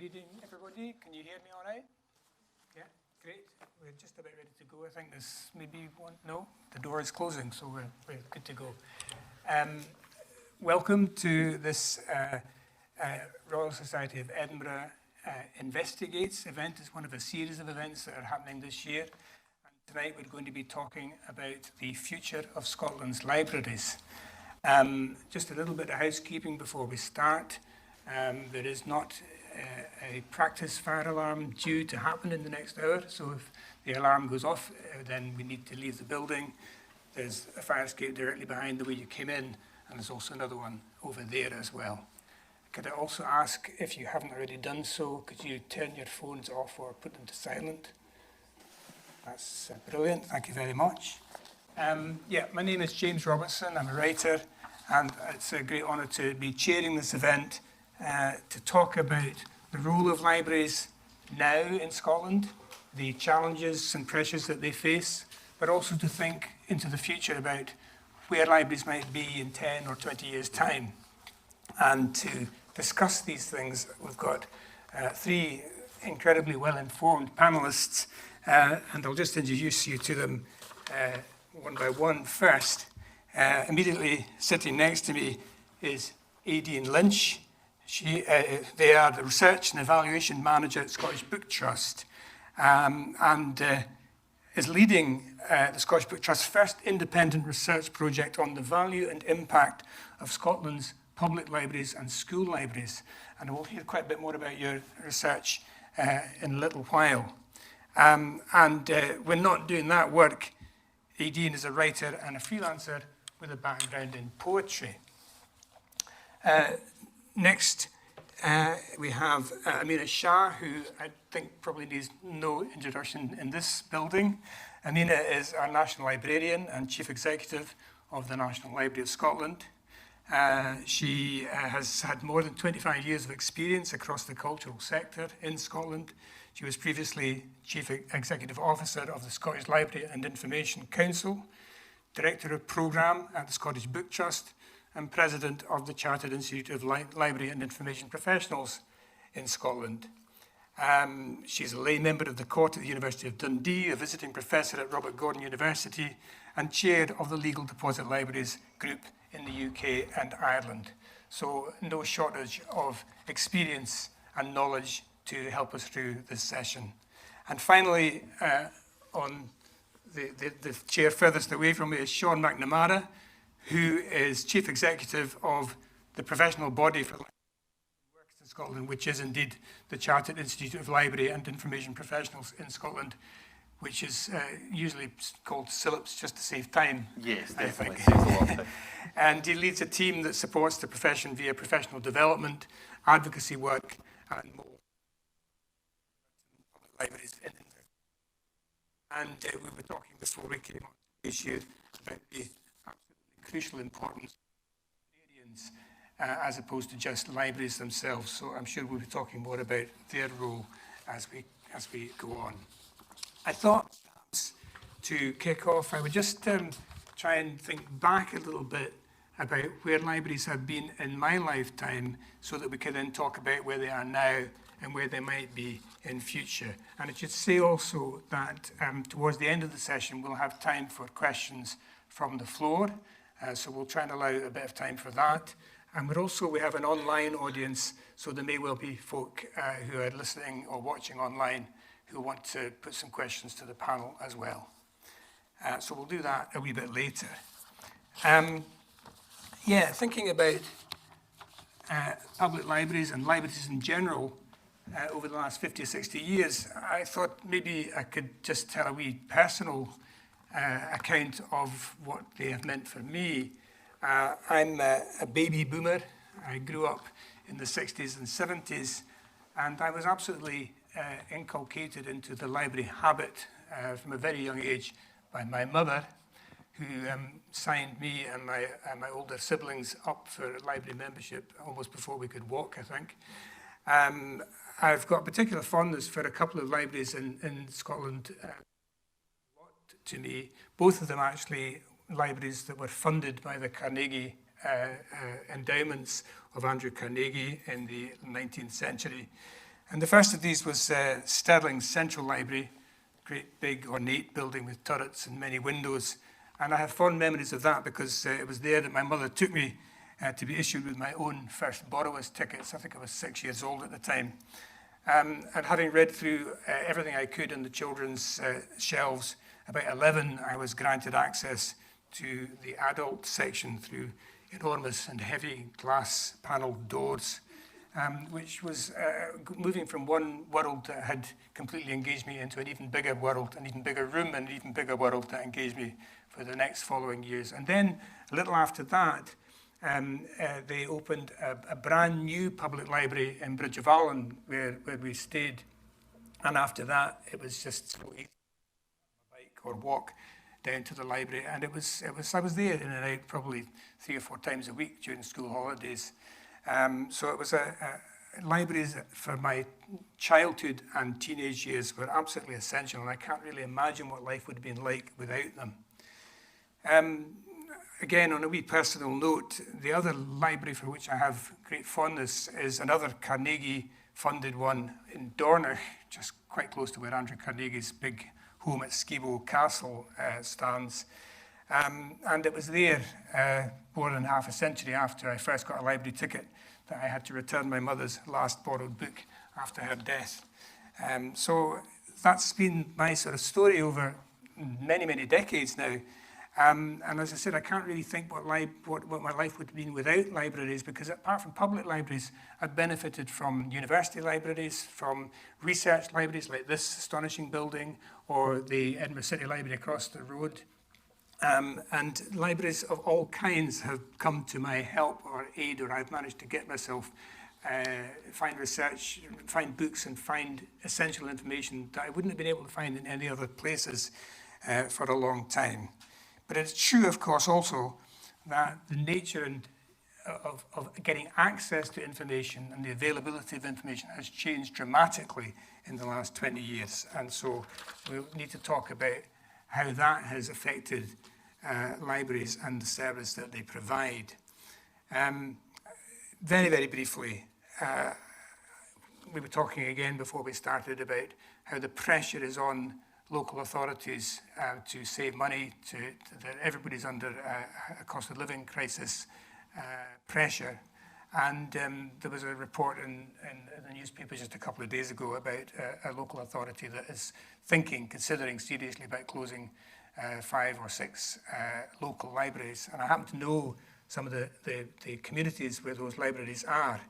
Good evening, everybody. Can you hear me all right? Yeah, great. We're just about ready to go. I think there's maybe one. No, the door is closing, so we're good to go. Welcome to this Royal Society of Edinburgh Investigates event. It's one of a series of events that are happening this year. And tonight we're going to be talking about the future of Scotland's libraries. Just a little bit of housekeeping before we start. There is not a practice fire alarm due to happen in the next hour, so if the alarm goes off, then we need to leave the building. There's a fire escape directly behind the way you came in, and there's also another one over there as well. Could I also ask, if you haven't already done so, could you turn your phones off or put them to silent? That's brilliant, thank you very much. My name is James Robertson, I'm a writer, and it's a great honour to be chairing this event to talk about the role of libraries now in Scotland, the challenges and pressures that they face, but also to think into the future about where libraries might be in 10 or 20 years' time. And to discuss these things, we've got three incredibly well-informed panellists, and I'll just introduce you to them one by one. First, immediately sitting next to me is Aideen Lynch. They are the Research and Evaluation Manager at Scottish Book Trust, and is leading the Scottish Book Trust's first independent research project on the value and impact of Scotland's public libraries and school libraries. And we'll hear quite a bit more about your research in a little while. We're not doing that work. Aideen is a writer and a freelancer with a background in poetry. Next, we have Amina Shah, who I think probably needs no introduction in this building. Amina is our National Librarian and Chief Executive of the National Library of Scotland. She has had more than 25 years of experience across the cultural sector in Scotland. She was previously Chief Executive Officer of the Scottish Library and Information Council, Director of Programme at the Scottish Book Trust, and President of the Chartered Institute of Library and Information Professionals in Scotland. She's a lay member of the Court at the University of Dundee, a visiting professor at Robert Gordon University, and chair of the Legal Deposit Libraries Group in the UK and Ireland. So no shortage of experience and knowledge to help us through this session. And finally, on the chair furthest away from me is Sean McNamara, who is Chief Executive of the professional body for works in Scotland, which is indeed the Chartered Institute of Library and Information Professionals in Scotland, which is usually called SILIPS just to save time. Yes, definitely. And he leads a team that supports the profession via professional development, advocacy work, and more. Libraries in Edinburgh. And we were talking before we came on the issue about the crucial importance of librarians as opposed to just libraries themselves. So I'm sure we'll be talking more about their role as we go on. I thought perhaps to kick off, I would just try and think back a little bit about where libraries have been in my lifetime so that we can then talk about where they are now and where they might be in future. And I should say also that towards the end of the session, we'll have time for questions from the floor. So we'll try and allow a bit of time for that. And we have an online audience, so there may well be folk who are listening or watching online who want to put some questions to the panel as well. So we'll do that a wee bit later. Thinking about public libraries and libraries in general over the last 50 or 60 years, I thought maybe I could just tell a wee personal account of what they have meant for me. I'm a baby boomer. I grew up in the 60s and 70s, and I was absolutely inculcated into the library habit from a very young age by my mother, who signed me and my older siblings up for library membership almost before we could walk, I think. I've got particular fondness for a couple of libraries in Scotland, to me, both of them actually libraries that were funded by the Carnegie endowments of Andrew Carnegie in the 19th century. And the first of these was Stirling's Central Library, great big ornate building with turrets and many windows. And I have fond memories of that because it was there that my mother took me to be issued with my own first borrower's tickets. I think I was 6 years old at the time. And having read through everything I could in the children's shelves, about 11, I was granted access to the adult section through enormous and heavy glass panelled doors, which was moving from one world that had completely engaged me into an even bigger world, an even bigger room, and an even bigger world that engaged me for the next following years. And then a little after that, they opened a brand new public library in Bridge of Allen where we stayed. And after that, it was just so easy to bike or walk down to the library. And I was there in and out probably 3 or 4 times a week during school holidays. So it was libraries for my childhood and teenage years were absolutely essential, and I can't really imagine what life would have been like without them. Again, on a wee personal note, the other library for which I have great fondness is another Carnegie-funded one in Dornoch, just quite close to where Andrew Carnegie's big home at Skibo Castle stands. And it was there more than half a century after I first got a library ticket that I had to return my mother's last borrowed book after her death. So that's been my sort of story over many, many decades now. And as I said, I can't really think what my life would have been without libraries, because apart from public libraries, I've benefited from university libraries, from research libraries like this astonishing building, or the Edinburgh City Library across the road. And libraries of all kinds have come to my help or aid, or I've managed to get myself find research, find books, and find essential information that I wouldn't have been able to find in any other places for a long time. But it's true, of course, also that the nature of getting access to information and the availability of information has changed dramatically in the last 20 years. And so we need to talk about how that has affected libraries and the service that they provide. Very, very briefly, we were talking again before we started about how the pressure is on local authorities to save money, that everybody's under a cost of living crisis pressure. And there was a report in the newspaper just a couple of days ago about a local authority that is considering seriously about closing 5 or 6 local libraries. And I happen to know some of the communities where those libraries are.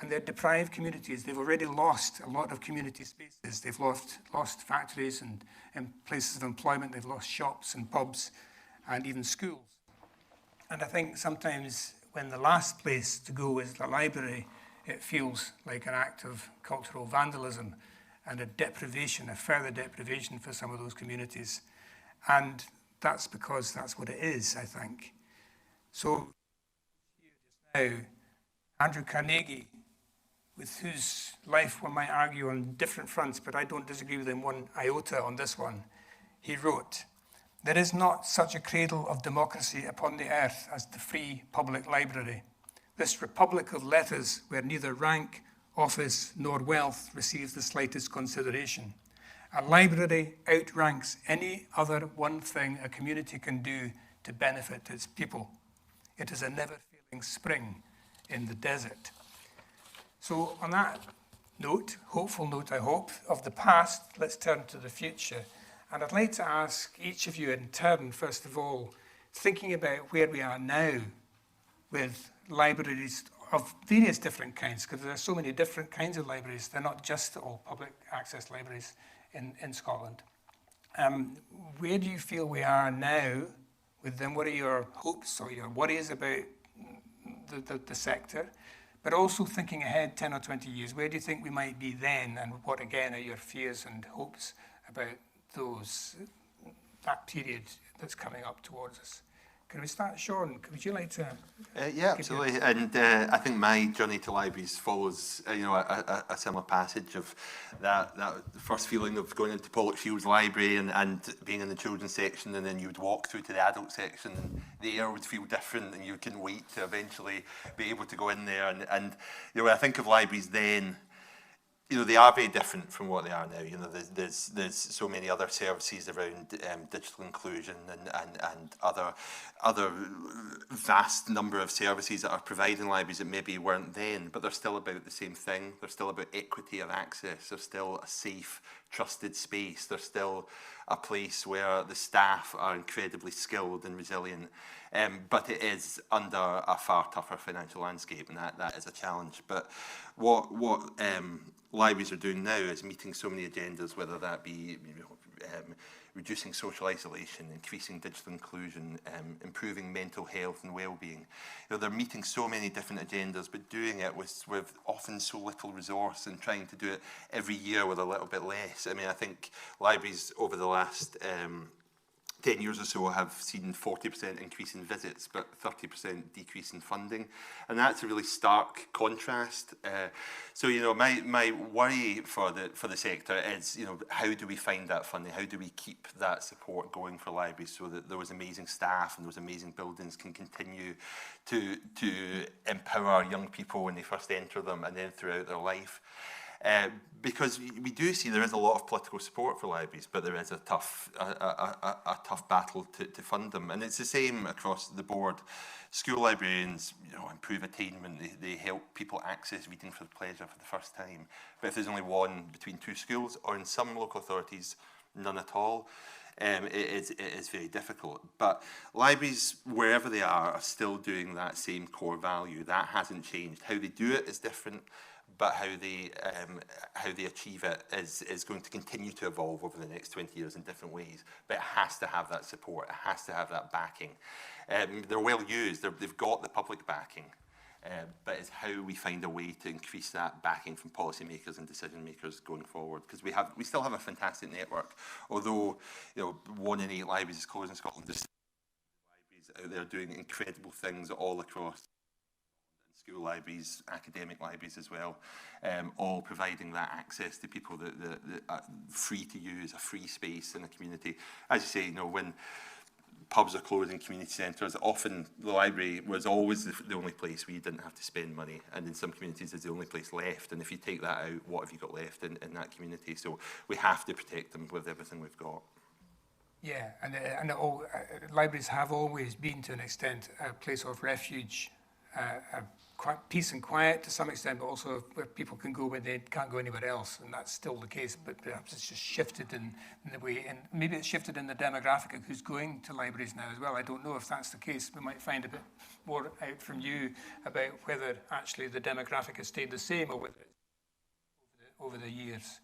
And they're deprived communities. They've already lost a lot of community spaces. They've lost factories and places of employment. They've lost shops and pubs and even schools. And I think sometimes when the last place to go is the library, it feels like an act of cultural vandalism and a further deprivation for some of those communities. And that's because that's what it is, I think. So here just now, Andrew Carnegie, with whose life one might argue on different fronts, but I don't disagree with him one iota on this one. He wrote, "There is not such a cradle of democracy upon the earth as the free public library, this republic of letters where neither rank, office, nor wealth receives the slightest consideration. A library outranks any other one thing a community can do to benefit its people. It is a never-failing spring in the desert." So on that note, hopeful note I hope, of the past, let's turn to the future. And I'd like to ask each of you in turn, first of all, thinking about where we are now with libraries of various different kinds, because there are so many different kinds of libraries. They're not just all public access libraries in Scotland. Where do you feel we are now with them? What are your hopes or your worries about the sector? But also thinking ahead 10 or 20 years, where do you think we might be then? And what, again, are your fears and hopes about that period that's coming up towards us? Can we start, Sean? Would you like to? Yeah, absolutely. And I think my journey to libraries follows, a similar passage of that first feeling of going into Pollockfields Library and being in the children's section, and then you would walk through to the adult section, and the air would feel different, and you couldn't wait to eventually be able to go in there. And I think of libraries then. they are very different from what they are now. There's so many other services around digital inclusion and other vast number of services that are provided in libraries that maybe weren't then, but they're still about the same thing. They're still about equity of access. They're still a safe, trusted space. They're still a place where the staff are incredibly skilled and resilient. But it is under a far tougher financial landscape, and that is a challenge. But what libraries are doing now is meeting so many agendas, whether that be reducing social isolation, increasing digital inclusion, improving mental health and well-being. They're meeting so many different agendas, but doing it with often so little resource, and trying to do it every year with a little bit less. I mean, I think libraries over the last 10 years or so have seen 40% increase in visits, but 30% decrease in funding. And that's a really stark contrast. So, my worry for the sector is, how do we find that funding? How do we keep that support going for libraries so that those amazing staff and those amazing buildings can continue to empower young people when they first enter them and then throughout their life? Because we do see there is a lot of political support for libraries, but there is a tough battle to fund them. And it's the same across the board. School librarians, improve attainment. They help people access reading for pleasure for the first time. But if there's only one between two schools, or in some local authorities, none at all, it is very difficult. But libraries, wherever they are still doing that same core value. That hasn't changed. How they do it is different, but how they achieve it is going to continue to evolve over the next 20 years in different ways. But it has to have that support. It has to have that backing. They're well used. They've got the public backing. But it's how we find a way to increase that backing from policymakers and decision makers going forward. Because we still have a fantastic network. Although 1 in 8 libraries is closed in Scotland, there's libraries out there doing incredible things all across. School libraries, academic libraries as well, all providing that access to people that are free to use, a free space in the community. As you say, when pubs are closing community centres, often the library was always the only place where you didn't have to spend money, and in some communities it's the only place left, and if you take that out, what have you got left in that community? So we have to protect them with everything we've got. Yeah, and libraries have always been, to an extent, a place of refuge, peace and quiet to some extent, but also where people can go when they can't go anywhere else, and that's still the case. But perhaps it's just shifted in the way, and maybe it's shifted in the demographic of who's going to libraries now as well. I don't know if that's the case. We might find a bit more out from you about whether actually the demographic has stayed the same or whether it's over the years.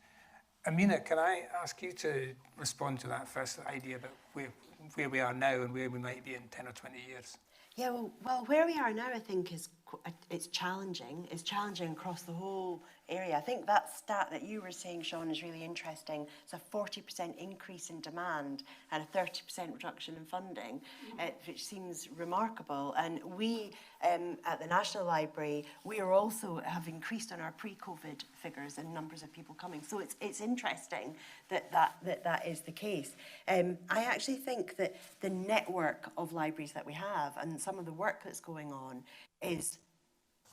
Amina, can I ask you to respond to that first idea about where we are now and where we might be in 10 or 20 years? Yeah, well, where we are now, I think, it's challenging. It's challenging across the whole area. I think that stat that you were saying, Sean, is really interesting. It's a 40% increase in demand and a 30% reduction in funding, which seems remarkable. And we, at the National Library, we are also have increased on our pre-COVID figures and numbers of people coming. So it's interesting that is the case. I actually think that the network of libraries that we have and some of the work that's going on is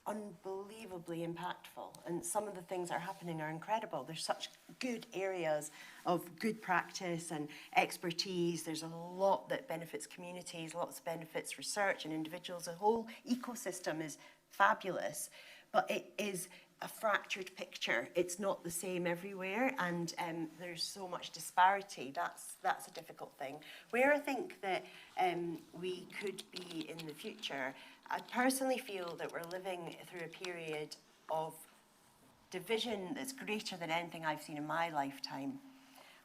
unbelievably impactful, and some of the things that are happening are incredible. There's such good areas of good practice and expertise. There's a lot that benefits communities, lots that benefits research and individuals. The whole ecosystem is fabulous, but it is a fractured picture. It's not the same everywhere, and there's so much disparity. That's a difficult thing. Where I think that we could be in the future, I personally feel that we're living through a period of division that's greater than anything I've seen in my lifetime,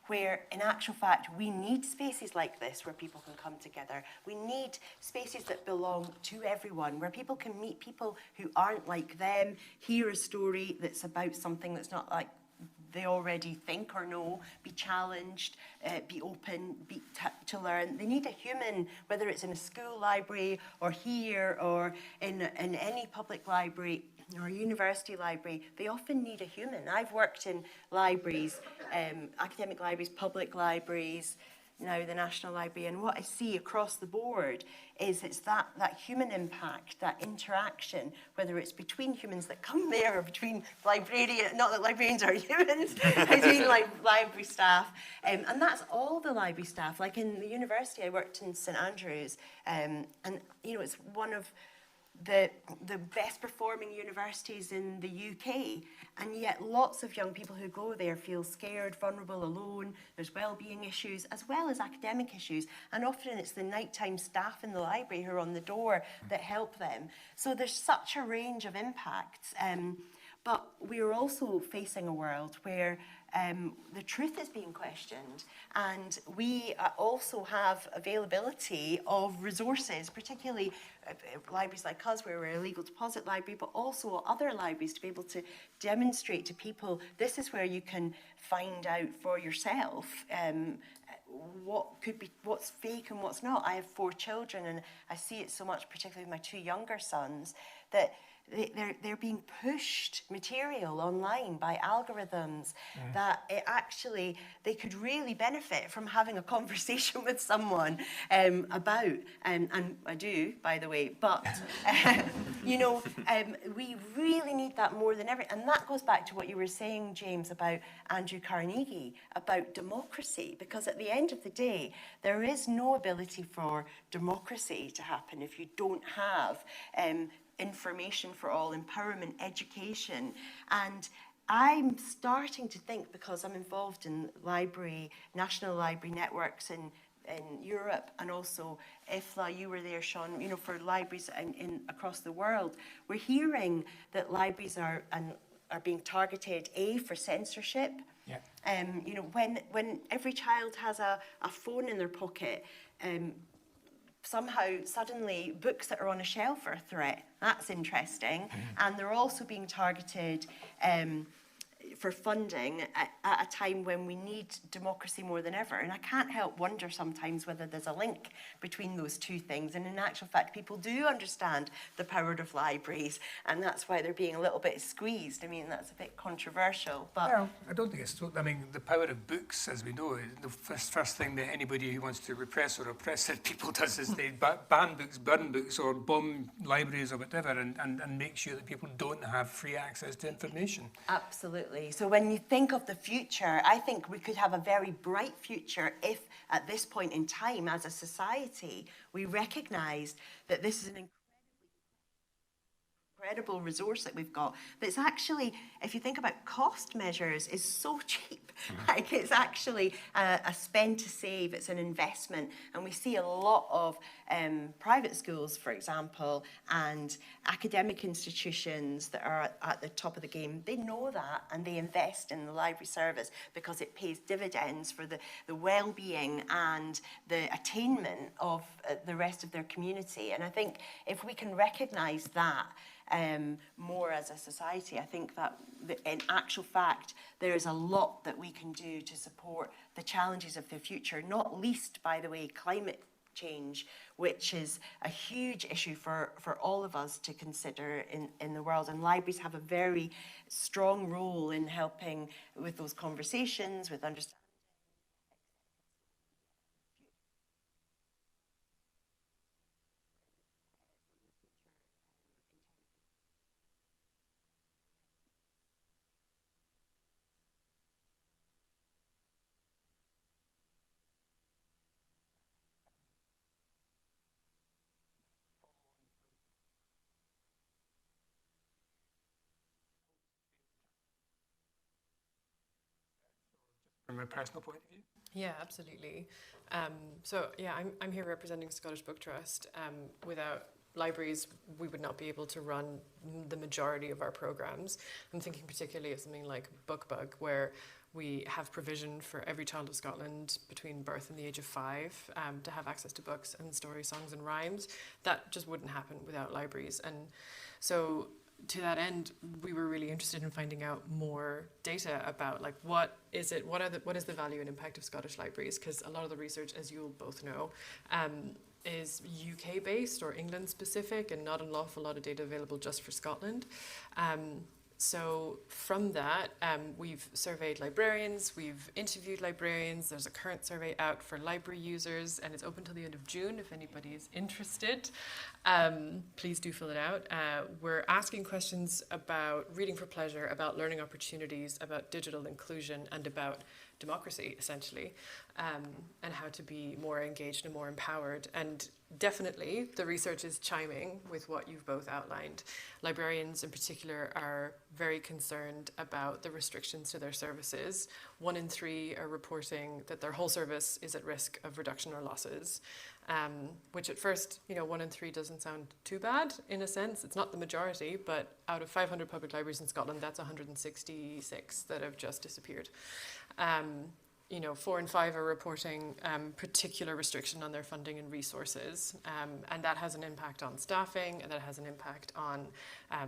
where in actual fact we need spaces like this where people can come together. We need spaces that belong to everyone, where people can meet people who aren't like them, hear a story that's about something that's not like they already think or know, be challenged, be open, to learn. They need a human, whether it's in a school library or here or in any public library or a university library. They often need a human. I've worked in libraries, academic libraries, public libraries, now the National Library, and what I see across the board is it's that human impact, that interaction, whether it's between humans that come there or between librarians, not that librarians are humans, between library staff, and that's all the library staff. Like in the university, I worked in St Andrews, and it's one of the best performing universities in the UK, and yet lots of young people who go there feel scared, vulnerable, alone. There's wellbeing issues as well as academic issues, and often it's the nighttime staff in the library who are on the door that help them. So there's such a range of impacts, but we're also facing a world where the truth is being questioned, and we also have availability of resources, particularly libraries like us, where we're a legal deposit library, but also other libraries, to be able to demonstrate to people this is where you can find out for yourself what's fake and what's not. I have 4 children, and I see it so much, particularly with my 2 younger sons, that they're being pushed material online by algorithms that they could really benefit from having a conversation with someone about, and I do, by the way, but we really need that more than ever. And that goes back to what you were saying, James, about Andrew Carnegie, about democracy, because at the end of the day, there is no ability for democracy to happen if you don't have information for all, empowerment, education. And I'm starting to think, because I'm involved in national library networks in Europe, and also IFLA, you were there, Sean, for libraries across the world, we're hearing that libraries are being targeted, for censorship. Yeah. When every child has a phone in their pocket, somehow, suddenly, books that are on a shelf are a threat. That's interesting. And they're also being targeted for funding at a time when we need democracy more than ever. And I can't help wonder sometimes whether there's a link between those two things. And in actual fact, people do understand the power of libraries, and that's why they're being a little bit squeezed. I mean, that's a bit controversial. But well, I don't think it's I mean, the power of books, as we know, the first thing that anybody who wants to repress or oppress people does is they ban books, burn books, or bomb libraries or whatever, and make sure that people don't have free access to information. Absolutely. So when you think of the future, I think we could have a very bright future if, at this point in time, as a society, we recognised that this is an incredible resource that we've got. But it's actually, if you think about cost measures, is so cheap. Like, it's actually a spend to save. It's an investment, and we see a lot of private schools, for example, and academic institutions that are at the top of the game. They know that, and they invest in the library service because it pays dividends for the well-being and the attainment of the rest of their community. And I think if we can recognise that more as a society, I think that in actual fact there is a lot that we can do to support the challenges of the future, not least, by the way, climate change, which is a huge issue for all of us to consider in the world. And libraries have a very strong role in helping with those conversations, with understanding. From a personal point of view? Yeah, absolutely. I'm here representing Scottish Book Trust. Without libraries, we would not be able to run the majority of our programs. I'm thinking particularly of something like BookBug, where we have provision for every child of Scotland between birth and the age of 5 to have access to books and stories, songs and rhymes. That just wouldn't happen without libraries. And so to that end, we were really interested in finding out more data about what is the value and impact of Scottish libraries, because a lot of the research, as you'll both know, is UK based or England specific, and not an awful lot of data available just for Scotland. So from that, we've surveyed librarians, we've interviewed librarians. There's a current survey out for library users, and it's open till the end of June if anybody is interested. Please do fill it out. We're asking questions about reading for pleasure, about learning opportunities, about digital inclusion, and about democracy, essentially, and how to be more engaged and more empowered. And definitely the research is chiming with what you've both outlined. Librarians in particular are very concerned about the restrictions to their services. 1 in 3 are reporting that their whole service is at risk of reduction or losses, which at first, 1 in 3 doesn't sound too bad in a sense. It's not the majority, but out of 500 public libraries in Scotland, that's 166 that have just disappeared. 4 in 5 are reporting particular restriction on their funding and resources, and that has an impact on staffing, and that has an impact on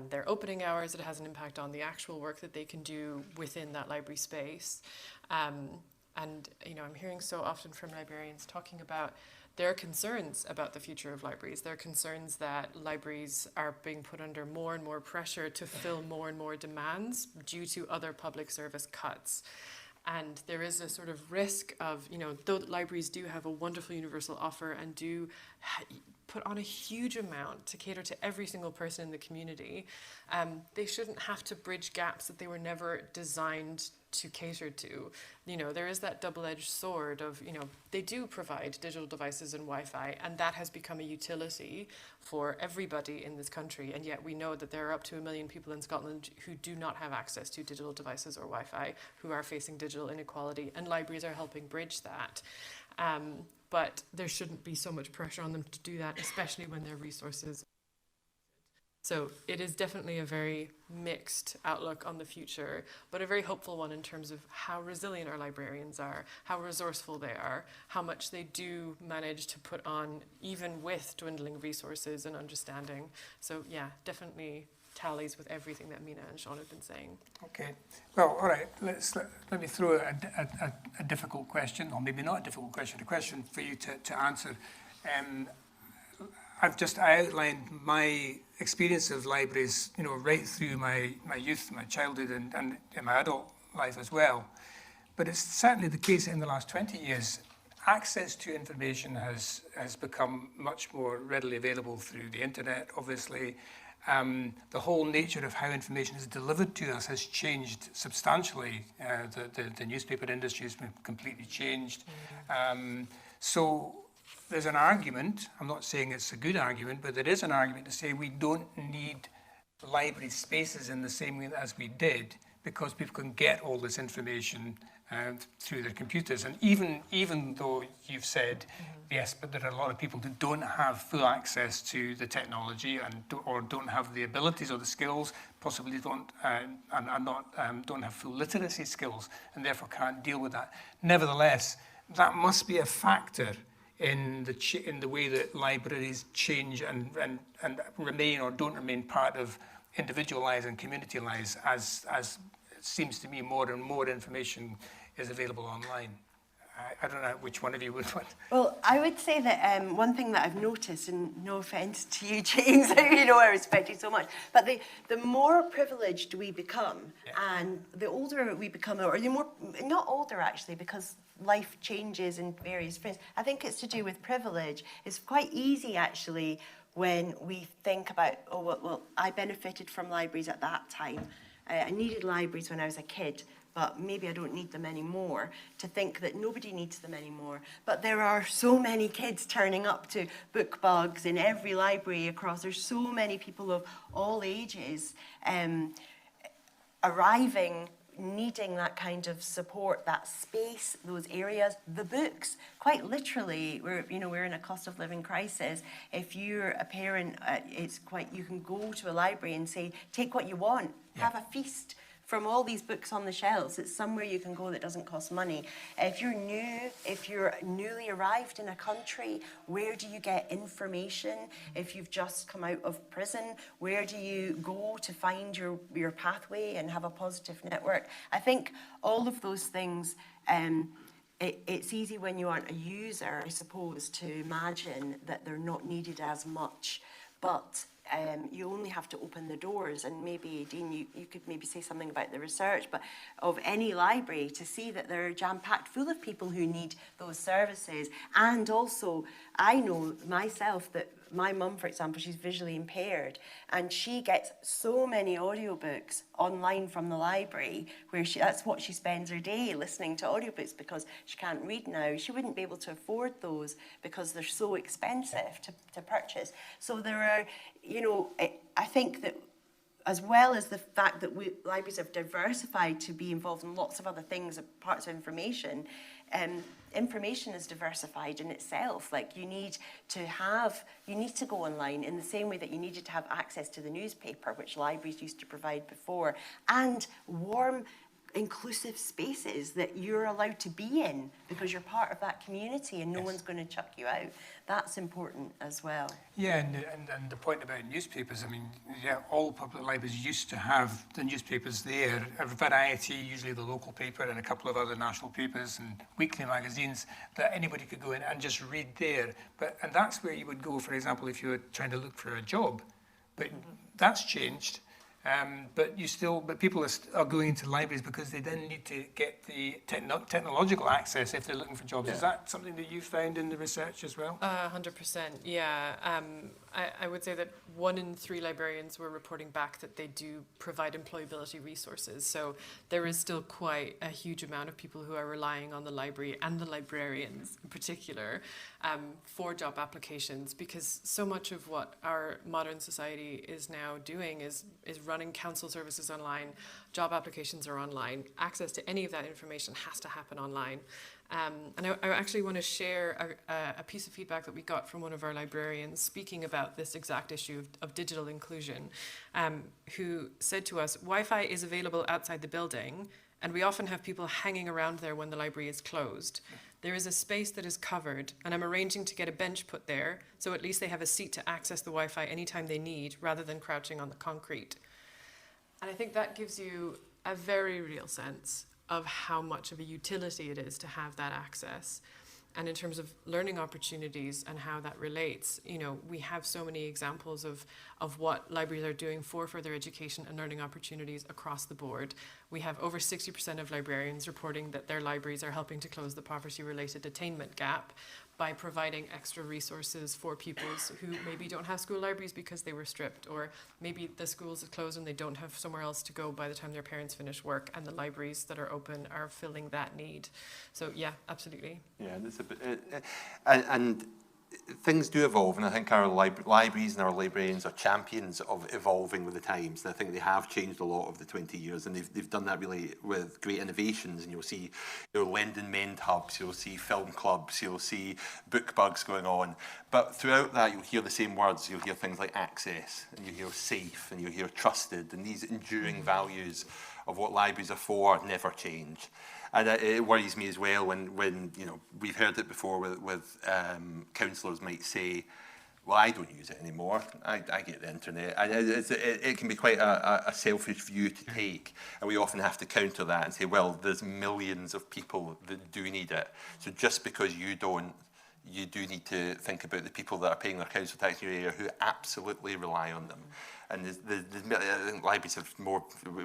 their opening hours. It has an impact on the actual work that they can do within that library space. And I'm hearing so often from librarians talking about their concerns about the future of libraries. Their concerns that libraries are being put under more and more pressure to fill more and more demands due to other public service cuts. And there is a sort of risk of, though libraries do have a wonderful universal offer and do put on a huge amount to cater to every single person in the community, they shouldn't have to bridge gaps that they were never designed to cater to. There is that double-edged sword of, they do provide digital devices and Wi-Fi, and that has become a utility for everybody in this country. And yet we know that there are up to 1 million people in Scotland who do not have access to digital devices or Wi-Fi, who are facing digital inequality, and libraries are helping bridge that. But there shouldn't be so much pressure on them to do that, especially when their resources. So it is definitely a very mixed outlook on the future, but a very hopeful one in terms of how resilient our librarians are, how resourceful they are, how much they do manage to put on even with dwindling resources and understanding. So yeah, definitely tallies with everything that Mina and Sean have been saying. Okay. Well, all right. Let me throw a difficult question, or maybe not a difficult question, a question for you to answer. I outlined my experience of libraries, right through my youth, my childhood, and in my adult life as well. But it's certainly the case in the last 20 years. Access to information has become much more readily available through the internet, obviously. The whole nature of how information is delivered to us has changed substantially. The newspaper industry has been completely changed. So there's an argument, I'm not saying it's a good argument, but there is an argument to say we don't need library spaces in the same way as we did, because people can get all this information through their computers. And even though you've said, yes, but there are a lot of people who don't have full access to the technology or don't have the abilities or the skills, possibly don't have full literacy skills, and therefore can't deal with that. Nevertheless, that must be a factor in the way that libraries change and remain or don't remain part of individual lives and community lives, as it seems to me more and more information is available online. I don't know which one of you would want. Well, I would say that one thing that I've noticed, and no offence to you, James, I respect you so much, but the more privileged we become, and the older we become, or the more, not older actually, because life changes in various ways. I think it's to do with privilege. It's quite easy actually when we think about, well, I benefited from libraries at that time. I needed libraries when I was a kid, but maybe I don't need them anymore, to think that nobody needs them anymore. But there are so many kids turning up to book bugs in every library across. There's so many people of all ages arriving, needing that kind of support, that space, those areas, the books. Quite literally, we're in a cost of living crisis. If you're a parent, you can go to a library and say, take what you want, have a feast from all these books on the shelves. It's somewhere you can go that doesn't cost money. If you're newly arrived in a country, where do you get information? If you've just come out of prison, where do you go to find your pathway and have a positive network? I think all of those things, it's easy when you aren't a user, I suppose, to imagine that they're not needed as much. But you only have to open the doors, and maybe, Dean, you could maybe say something about the research, but of any library, to see that they're jam-packed full of people who need those services. And also, I know myself that my mum, for example, she's visually impaired, and she gets so many audiobooks online from the library, where that's what she spends her day, listening to audiobooks, because she can't read now. She wouldn't be able to afford those because they're so expensive to purchase. So there are, I think that, as well as the fact that libraries have diversified to be involved in lots of other things, parts of information, information is diversified in itself. Like, you need to go online in the same way that you needed to have access to the newspaper, which libraries used to provide before, and warm, inclusive spaces that you're allowed to be in because you're part of that community and no one's going to chuck you out. That's important as well. Yeah, and the point about newspapers, I mean, yeah, all public libraries used to have the newspapers there, a variety, usually the local paper and a couple of other national papers and weekly magazines that anybody could go in and just read there. And that's where you would go, for example, if you were trying to look for a job. But that's changed. But people are going into libraries because they then need to get the technological access if they're looking for jobs. Yeah. Is that something that you found in the research as well? 100%, yeah. I would say that 1 in 3 librarians were reporting back that they do provide employability resources. So there is still quite a huge amount of people who are relying on the library and the librarians in particular for job applications, because so much of what our modern society is now doing is running council services online, job applications are online, access to any of that information has to happen online. And I actually want to share a piece of feedback that we got from one of our librarians speaking about this exact issue of digital inclusion, who said to us, Wi-Fi is available outside the building, and we often have people hanging around there when the library is closed. There is a space that is covered, and I'm arranging to get a bench put there, so at least they have a seat to access the Wi-Fi anytime they need, rather than crouching on the concrete. And I think that gives you a very real sense of how much of a utility it is to have that access. And in terms of learning opportunities and how that relates, we have so many examples of what libraries are doing for further education and learning opportunities across the board. We have over 60% of librarians reporting that their libraries are helping to close the poverty-related attainment gap by providing extra resources for pupils who maybe don't have school libraries because they were stripped, or maybe the schools are closed and they don't have somewhere else to go by the time their parents finish work, and the libraries that are open are filling that need. So yeah, absolutely. Yeah, that's a bit, and things do evolve, and I think our libraries and our librarians are champions of evolving with the times, and I think they have changed a lot over the 20 years, and they've done that really with great innovations. And you'll see lend and mend hubs, you'll see film clubs, you'll see book bugs going on, but throughout that you'll hear the same words. You'll hear things like access, and you hear safe, and you hear trusted, and these enduring values of what libraries are for never change. And it worries me as well when we've heard it before with councillors might say, well, I don't use it anymore. I get the internet. And it can be quite a selfish view to take. And we often have to counter that and say, well, there's millions of people that do need it. So just because you don't, you do need to think about the people that are paying their council tax in your area who absolutely rely on them. And I think libraries have more,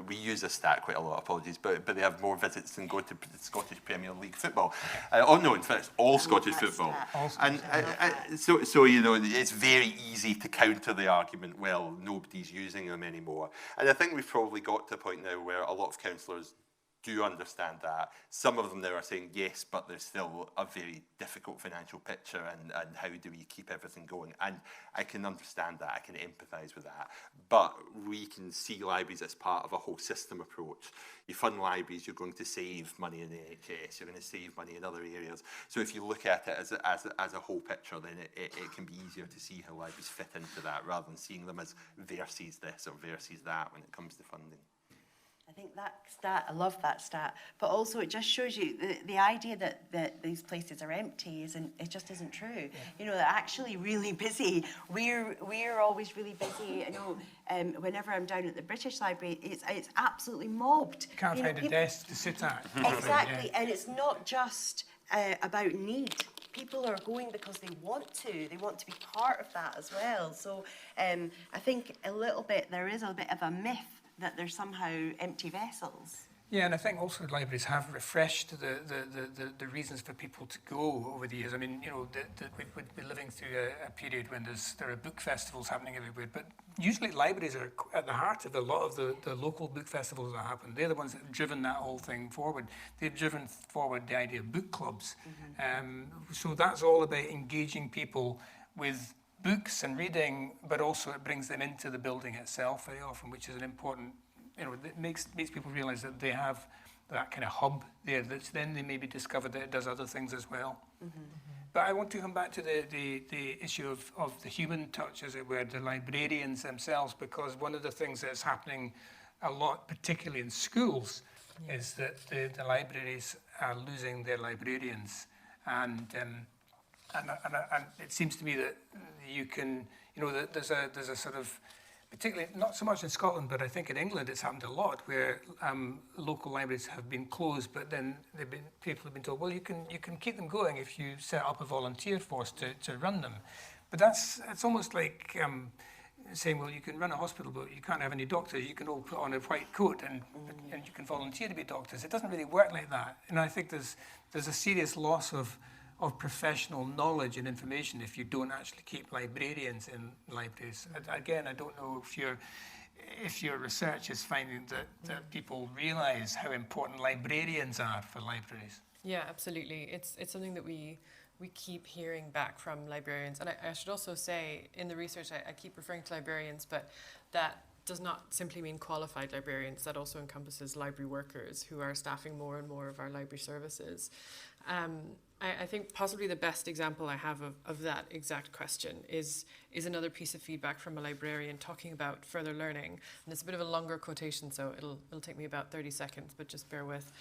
we use this stat quite a lot, apologies, but they have more visits than go to the Scottish Premier League football. No, in fact, all Scottish football. And so it's very easy to counter the argument, well, nobody's using them anymore. And I think we've probably got to a point now where a lot of councillors do understand that. Some of them now are saying yes, but there's still a very difficult financial picture, and how do we keep everything going? And I can understand that, I can empathise with that. But we can see libraries as part of a whole system approach. You fund libraries, you're going to save money in the NHS, you're going to save money in other areas. So if you look at it as a whole picture, then it can be easier to see how libraries fit into that, rather than seeing them as versus this or versus that when it comes to funding. I think that stat, I love that stat, but also it just shows you the idea that these places are empty it just isn't true. Yeah. They're actually really busy. We're always really busy. Whenever I'm down at the British Library, it's absolutely mobbed. You can't find a desk to sit at. Exactly, and it's not just about need. people are going because they want to be part of that as well. So I think there is a bit of a myth that they're somehow empty vessels. Yeah, and I think also libraries have refreshed the reasons for people to go over the years. I mean, we've been living through a period when there are book festivals happening everywhere, but usually libraries are at the heart of a lot of the local book festivals that happen. They're the ones that have driven that whole thing forward. They've driven forward the idea of book clubs. So that's all about engaging people with books and reading, but also it brings them into the building itself very often, which is an important, it makes people realise that they have that kind of hub there, that's then they maybe discover that it does other things as well. But I want to come back to the issue of the human touch, as it were, the librarians themselves, because one of the things that's happening a lot, particularly in schools, is that the libraries are losing their librarians. And it seems to me that you can, that there's a sort of, particularly not so much in Scotland, but I think in England it's happened a lot, where local libraries have been closed, but then people have been told, well, you can keep them going if you set up a volunteer force to run them. But it's almost like saying, well, you can run a hospital, but you can't have any doctors. You can all put on a white coat and you can volunteer to be doctors. It doesn't really work like that. And I think there's a serious loss of professional knowledge and information if you don't actually keep librarians in libraries. Again, I don't know if your research is finding that people realise how important librarians are for libraries. Yeah, absolutely. It's something that we keep hearing back from librarians. And I should also say, in the research, I keep referring to librarians, but that does not simply mean qualified librarians. That also encompasses library workers who are staffing more and more of our library services. I think possibly the best example I have of that exact question is another piece of feedback from a librarian talking about further learning. And it's a bit of a longer quotation, so it'll take me about 30 seconds, but just bear with.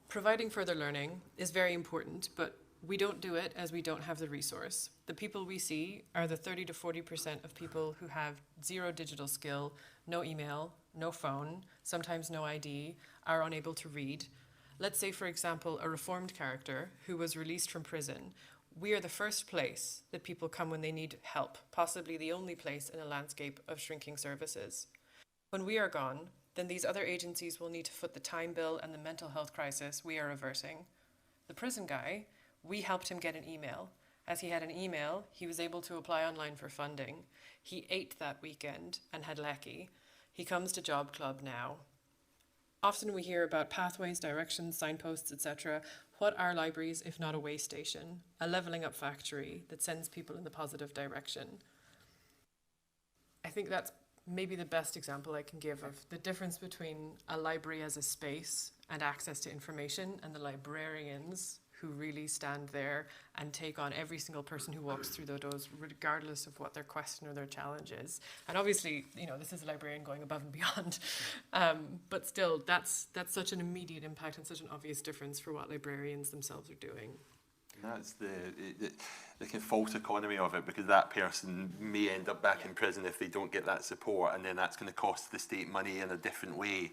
Providing further learning is very important, but we don't do it as we don't have the resource. The people we see are the 30 to 40% of people who have zero digital skill, no email, no phone, sometimes no ID, are unable to read. Let's say, for example, a reformed character who was released from prison. We are the first place that people come when they need help, possibly the only place in a landscape of shrinking services. When we are gone, then these other agencies will need to foot the time bill and the mental health crisis we are averting. The prison guy, we helped him get an email. As he had an email, he was able to apply online for funding. He ate that weekend and had lecky. He comes to Job Club now. Often we hear about pathways, directions, signposts, etc. What are libraries if not a way station, a levelling up factory that sends people in the positive direction? I think that's maybe the best example I can give of the difference between a library as a space and access to information and the librarians who really stand there and take on every single person who walks through the doors, regardless of what their question or their challenge is. And obviously, this is a librarian going above and beyond. But still, that's such an immediate impact and such an obvious difference for what librarians themselves are doing. That's the kind of false economy of it, because that person may end up back in prison if they don't get that support, and then that's going to cost the state money in a different way.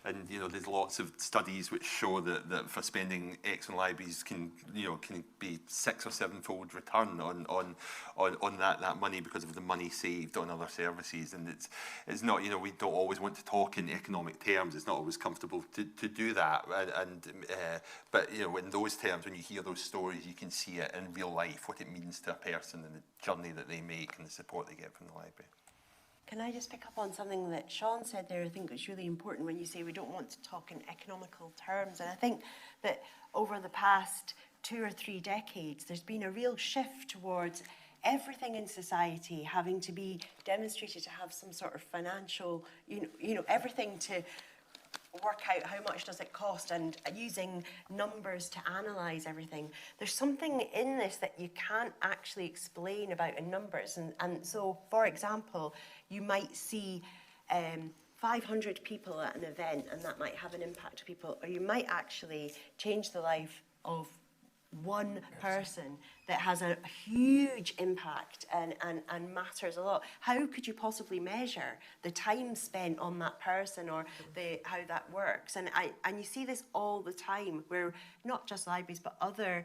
And there's lots of studies which show that for spending X on libraries can be 6 or 7-fold return on that money because of the money saved on other services. And it's not, we don't always want to talk in economic terms. It's not always comfortable to do that. But in those terms, when you hear those stories, you can see it in real life, what it means to a person and the journey that they make and the support they get from the library. Can I just pick up on something that Sean said there? I think it's really important when you say we don't want to talk in economical terms. And I think that over the past 2 or 3 decades, there's been a real shift towards everything in society having to be demonstrated to have some sort of financial, everything to work out how much does it cost, and using numbers to analyse everything. There's something in this that you can't actually explain about in numbers. And so, for example, you might see 500 people at an event, and that might have an impact to people, or you might actually change the life of one person that has a huge impact and matters a lot, how could you possibly measure the time spent on that person or how that works? And you see this all the time, where not just libraries but other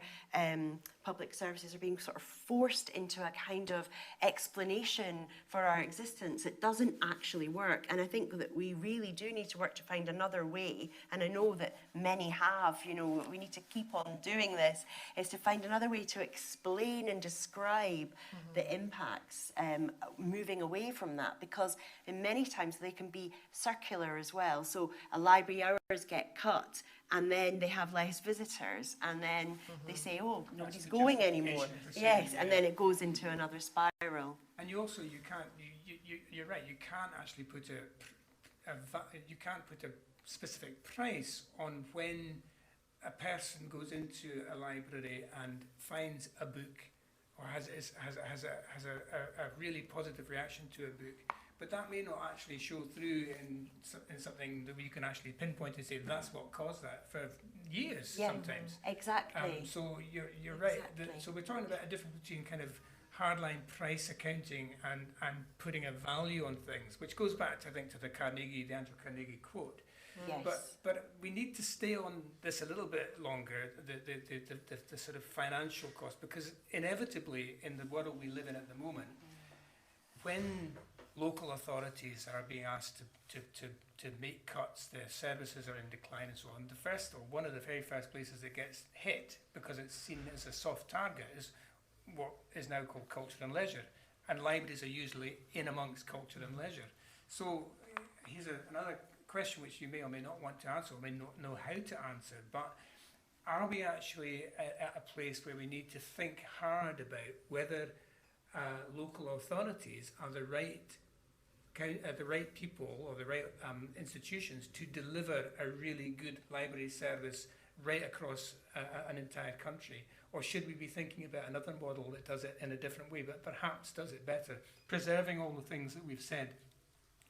public services are being sort of forced into a kind of explanation for our existence. It doesn't actually work, and I think that we really do need to work to find another way, and I know that many have, you know, we need to keep on doing this, is to find another way to explain and describe the impacts, moving away from that, because in many times they can be circular as well. So a library hours get cut, and then they have less visitors, and then they say, oh, nobody's going anymore. Yes, and then it goes into another spiral. And you also, you're right, you can't actually put you can't put a specific price on when a person goes into a library and finds a book or has a really positive reaction to a book, but that may not actually show through in something that we can actually pinpoint and say that's what caused that for years sometimes. Exactly. So you're right. Exactly. So we're talking about a difference between kind of hardline price accounting and putting a value on things, which goes back to, I think, to the Andrew Carnegie quote. Yes. But we need to stay on this a little bit longer, the sort of financial cost, because inevitably in the world we live in at the moment, when local authorities are being asked to make cuts, their services are in decline and so on, one of the very first places that gets hit, because it's seen as a soft target, is what is now called culture and leisure, and libraries are usually in amongst culture and leisure. So here's another question which you may or may not want to answer, or may not know how to answer, but are we actually at a place where we need to think hard about whether local authorities are the right people or the right institutions to deliver a really good library service right across an entire country? Or should we be thinking about another model that does it in a different way, but perhaps does it better, preserving all the things that we've said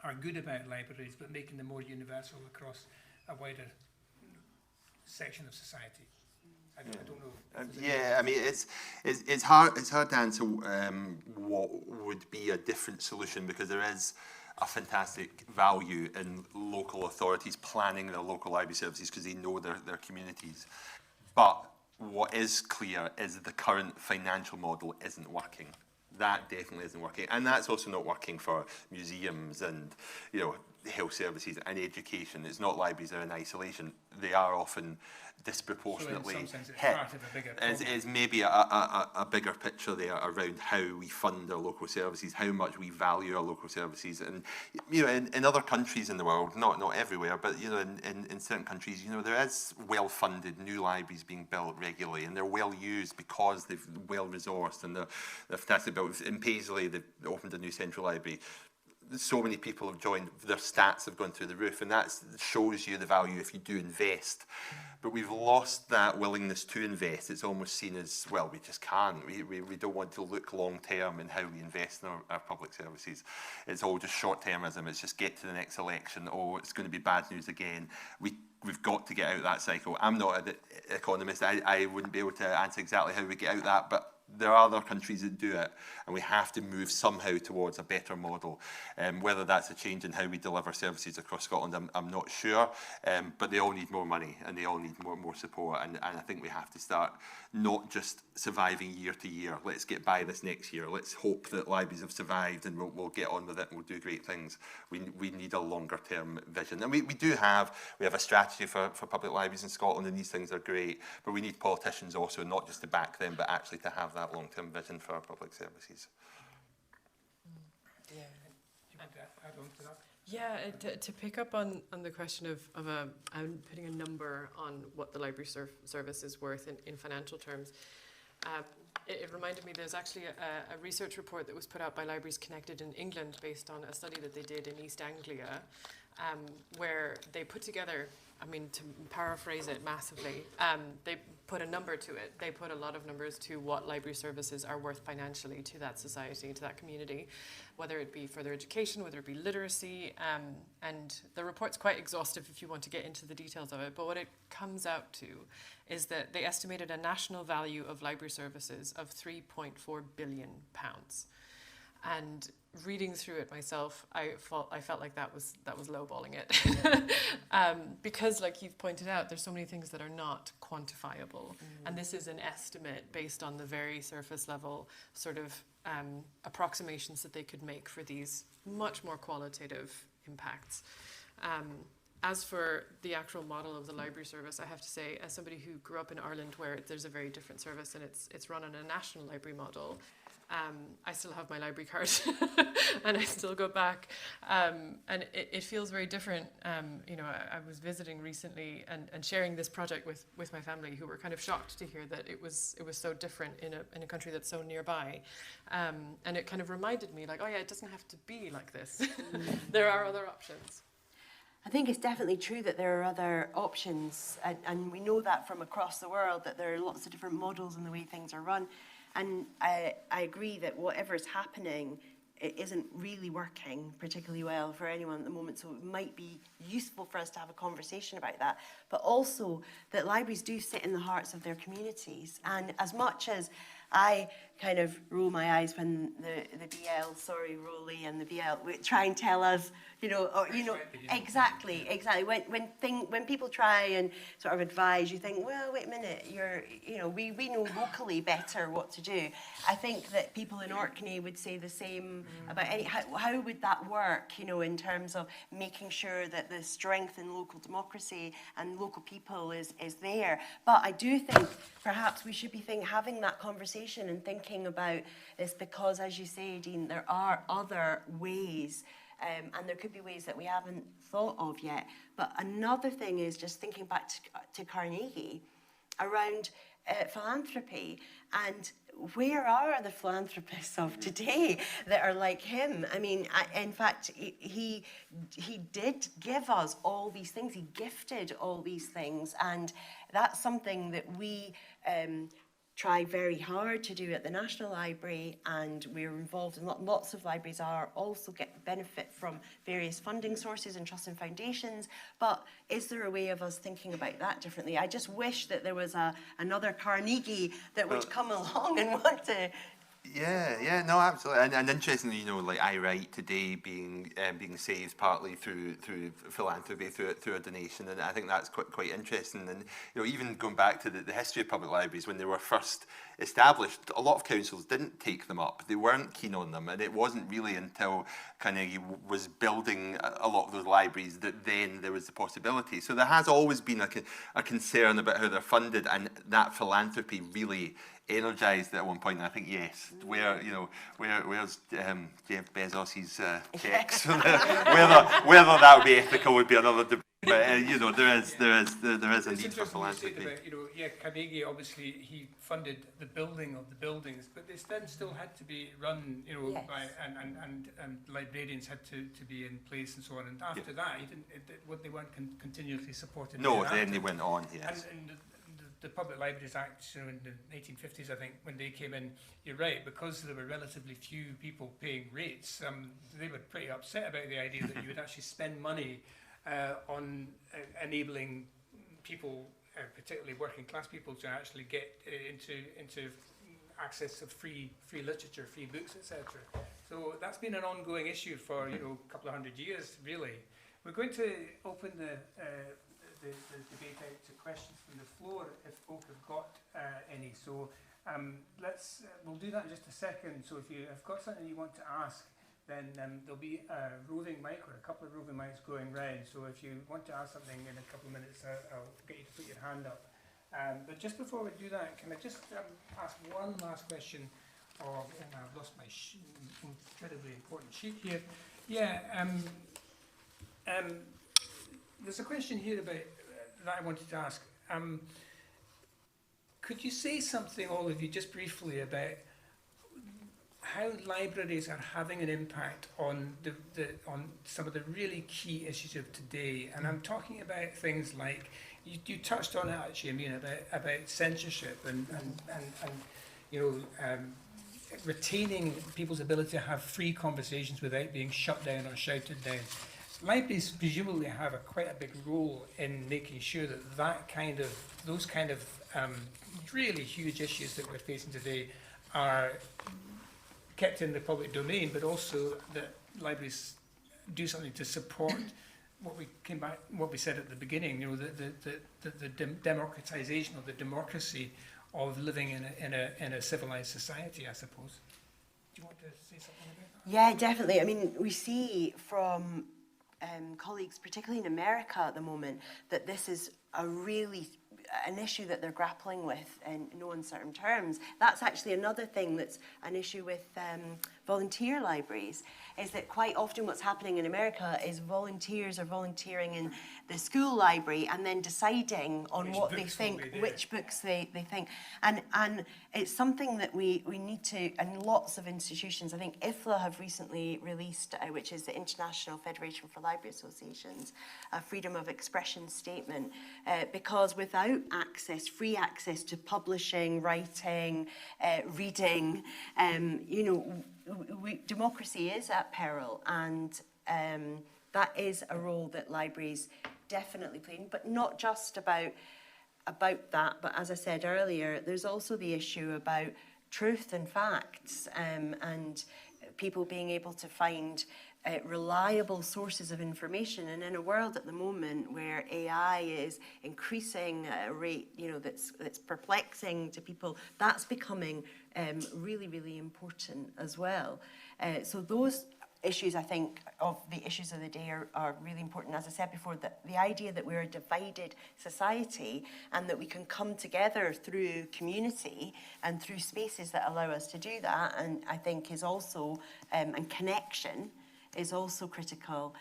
are good about libraries, but making them more universal across a wider section of society? I don't know. Yeah, I mean, it's hard to answer what would be a different solution, because there is a fantastic value in local authorities planning their local library services because they know their communities. But what is clear is that the current financial model isn't working. That definitely isn't working, and that's also not working for museums and, you know, health services and education. It's not libraries that are in isolation. They are often disproportionately so in some sense, it's hit. part of a bigger problem. It's maybe a bigger picture there around how we fund our local services, how much we value our local services. And, you know, in other countries in the world, not everywhere, but, you know, in certain countries, you know, there is well-funded new libraries being built regularly, and they're well used because they've well-resourced, and they're fantastic built. In Paisley, they've opened a new central library. So many people have joined, their stats have gone through the roof, and that shows you the value if you do invest. But we've lost that willingness to invest. It's almost seen as, well, we just can't. We don't want to look long term in how we invest in our public services. It's all just short termism. It's just get to the next election. Oh, it's going to be bad news again. We've got to get out of that cycle. I'm not an economist. I wouldn't be able to answer exactly how we get out of that, but there are other countries that do it, and we have to move somehow towards a better model. Whether that's a change in how we deliver services across Scotland, I'm not sure, but they all need more money, and they all need more support, and I think we have to start not just surviving year to year. Let's get by this next year. Let's hope that libraries have survived, and we'll get on with it, and we'll do great things. We need a longer term vision, and we have a strategy for public libraries in Scotland, and these things are great, but we need politicians also, not just to back them, but actually to have that long-term vision for our public services. Do you want to add on to that? Yeah, to pick up on the question of putting a number on what the library service is worth in financial terms, it reminded me there's actually a research report that was put out by Libraries Connected in England based on a study that they did in East Anglia, where they put together, I mean, to paraphrase it massively, they put a number to it. They put a lot of numbers to what library services are worth financially to that society, to that community, whether it be further education, whether it be literacy. And the report's quite exhaustive if you want to get into the details of it. But what it comes out to is that they estimated a national value of library services of £3.4 billion. And reading through it myself, I felt like that was lowballing it, because, like you've pointed out, there's so many things that are not quantifiable, and this is an estimate based on the very surface level sort of approximations that they could make for these much more qualitative impacts. As for the actual model of the library service, I have to say, as somebody who grew up in Ireland where there's a very different service and it's run on a national library model, I still have my library card and I still go back, and it feels very different. You know, I was visiting recently and sharing this project with my family, who were kind of shocked to hear that it was so different in a country that's so nearby, and it kind of reminded me, like, oh yeah, it doesn't have to be like this. There are other options. I think it's definitely true that there are other options, and we know that from across the world, that there are lots of different models in the way things are run. And I agree that whatever is happening, it isn't really working particularly well for anyone at the moment, so it might be useful for us to have a conversation about that. But also that libraries do sit in the hearts of their communities, and as much as I kind of roll my eyes when the BL, sorry, Rolly and the BL try and tell us, exactly. When people try and sort of advise, you think, well, wait a minute, we know locally better what to do. I think that people in Orkney would say the same about how would that work, in terms of making sure that the strength in local democracy and local people is there. But I do think perhaps we should be having that conversation and thinking about this, because, as you say, Dean, there are other ways, and there could be ways that we haven't thought of yet. But another thing is just thinking back to Carnegie around philanthropy, and where are the philanthropists of today that are like him? I mean, in fact, he did give us all these things. He gifted all these things, and that's something that we try very hard to do at the National Library, and we're involved in lots of libraries are also get benefit from various funding sources and trusts and foundations. But is there a way of us thinking about that differently? I just wish that there was another Carnegie that would come along and want to. Yeah, no, absolutely, and interestingly, like I Write today being saved partly through philanthropy, through a donation, and I think that's quite interesting. And even going back to the history of public libraries, when they were first established, a lot of councils didn't take them up. They weren't keen on them, and it wasn't really until Carnegie was building a lot of those libraries that then there was the possibility. So there has always been a concern about how they're funded, and that philanthropy really energized at one point. And I think where's Jeff Bezos's checks? whether that would be ethical would be another debate. But there is a need for philanthropy. Carnegie, obviously he funded the building of the buildings, but they still had to be run, yes. by and librarians had to be in place and so on. And after that, they weren't continuously supported. No, then they went on. Yes. And the Public Libraries Act, in the 1850s, I think, when they came in, you're right, because there were relatively few people paying rates, they were pretty upset about the idea that you would actually spend money on enabling people, particularly working class people, to actually get into access to free literature, free books, etc. So that's been an ongoing issue for a couple of hundred years, really. We're going to open the debate out to questions from the floor if folk have got any. So we'll do that in just a second. So if you have got something you want to ask, then there'll be a roving mic or a couple of roving mics going round. So if you want to ask something in a couple of minutes, I'll get you to put your hand up. But just before we do that, can I just ask one last question? I've lost my incredibly important sheet here. Yeah. There's a question here about that I wanted to ask. Could you say something, all of you, just briefly about how libraries are having an impact on on some of the really key issues of today. And I'm talking about things like, you touched on it actually, I mean, about censorship and you know, retaining people's ability to have free conversations without being shut down or shouted down. Libraries presumably have quite a big role in making sure that those kind of really huge issues that we're facing today are kept in the public domain, but also that libraries do something to support what we said at the beginning. You know, the democratization or the democracy of living in a civilized society, I suppose. Do you want to say something about that? Yeah, definitely. I mean, we see from colleagues, particularly in America at the moment, that this is an issue that they're grappling with in no uncertain terms. That's actually another thing that's an issue with volunteer libraries, is that quite often what's happening in America is volunteers are volunteering in the school library and then deciding on what they think, which books they think. And it's something that we need to, and lots of institutions, I think IFLA have recently released, which is the International Federation for Library Associations, a freedom of expression statement, because without free access to publishing, writing, reading, democracy is at peril, and that is a role that libraries definitely play, but not just about that, but as I said earlier, there's also the issue about truth and facts, and people being able to find reliable sources of information. And in a world at the moment where AI is increasing at a rate, that's perplexing to people, that's becoming really, really important as well. So those issues, I think, of the issues of the day are really important. As I said before, the idea that we're a divided society and that we can come together through community and through spaces that allow us to do that, and I think is also, and connection is also critical.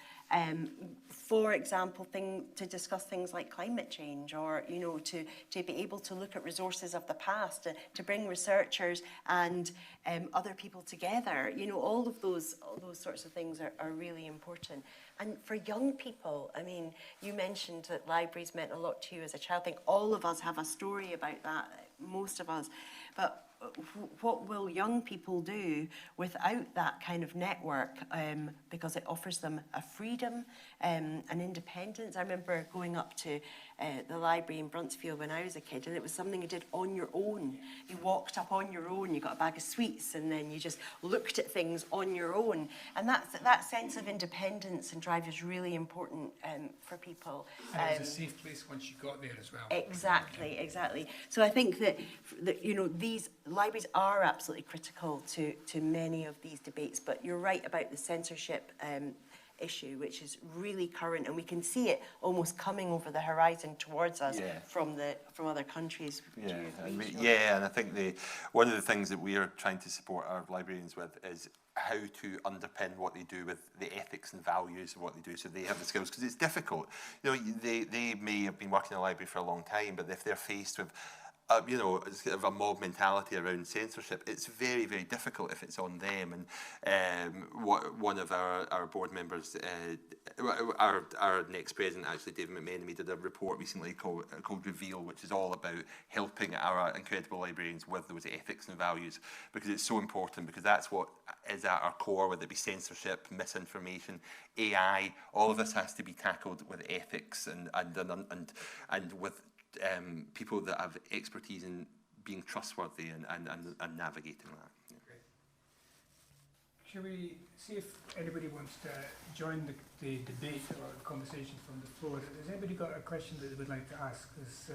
For example, to discuss things like climate change, or to be able to look at resources of the past, to bring researchers and other people together. All of those sorts of things are really important. And for young people, I mean, you mentioned that libraries meant a lot to you as a child. I think all of us have a story about that, most of us. But what will young people do without that kind of network, because it offers them a freedom, an independence. I remember going up to the library in Bruntsfield when I was a kid, and it was something you did on your own. You walked up on your own, you got a bag of sweets, and then you just looked at things on your own. And that sense of independence and drive is really important for people. And it was a safe place once you got there as well. Exactly. So I think that these libraries are absolutely critical to many of these debates, but you're right about the censorship issue, which is really current, and we can see it almost coming over the horizon towards us from other countries. And I think one of the things that we are trying to support our librarians with is how to underpin what they do with the ethics and values of what they do, so they have the skills, because it's difficult. They may have been working in a library for a long time, but if they're faced with sort of a mob mentality around censorship, it's very, very difficult if it's on them. And one of our board members, our next president, actually, David McMenemy, did a report recently called Reveal, which is all about helping our incredible librarians with those ethics and values, because it's so important, because that's what is at our core, whether it be censorship, misinformation, AI. All of this has to be tackled with ethics and with people that have expertise in being trustworthy and navigating that. Yeah. Great. Shall we see if anybody wants to join the debate or the conversation from the floor? Has anybody got a question that they would like to ask? There's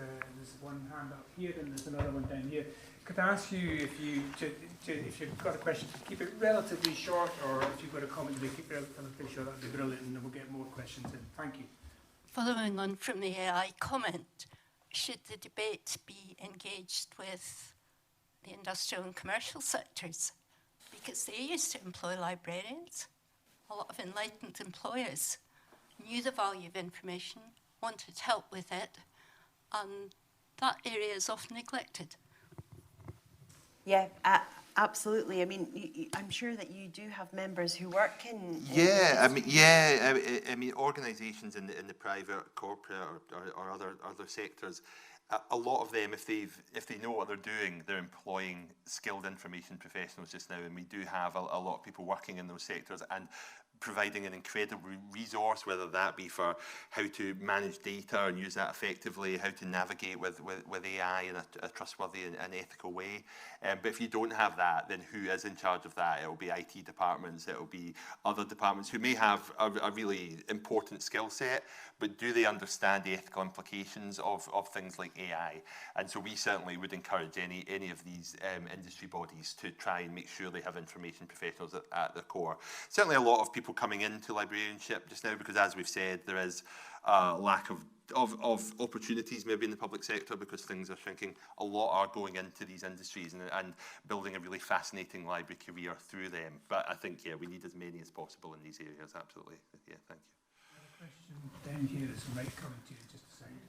one hand up here and there's another one down here. Could I ask you if you've got a question, to keep it relatively short, or if you've got a comment to keep it relatively short, that'd be brilliant, and then we'll get more questions in. Thank you. Following on from the AI comment, should the debate be engaged with the industrial and commercial sectors? Because they used to employ librarians. A lot of enlightened employers knew the value of information, wanted help with it, and that area is often neglected. Yeah, Absolutely. I mean, I'm sure that you do have members who work in. I mean, organisations in the private, corporate, or other sectors. A lot of them, if they know what they're doing, they're employing skilled information professionals just now, and we do have a lot of people working in those sectors and providing an incredible resource, whether that be for how to manage data and use that effectively, how to navigate with AI in a trustworthy and ethical way. But if you don't have that, then who is in charge of that? It will be IT departments, it will be other departments who may have a really important skill set, but do they understand the ethical implications of things like AI? And so we certainly would encourage any of these industry bodies to try and make sure they have information professionals at the core. Certainly a lot of people coming into librarianship just now, because as we've said, there is a lack of opportunities maybe in the public sector because things are shrinking. A lot are going into these industries and building a really fascinating library career through them. But I think, yeah, we need as many as possible in these areas, absolutely. Yeah, thank you. I have a question down here that's might come to you in just a second.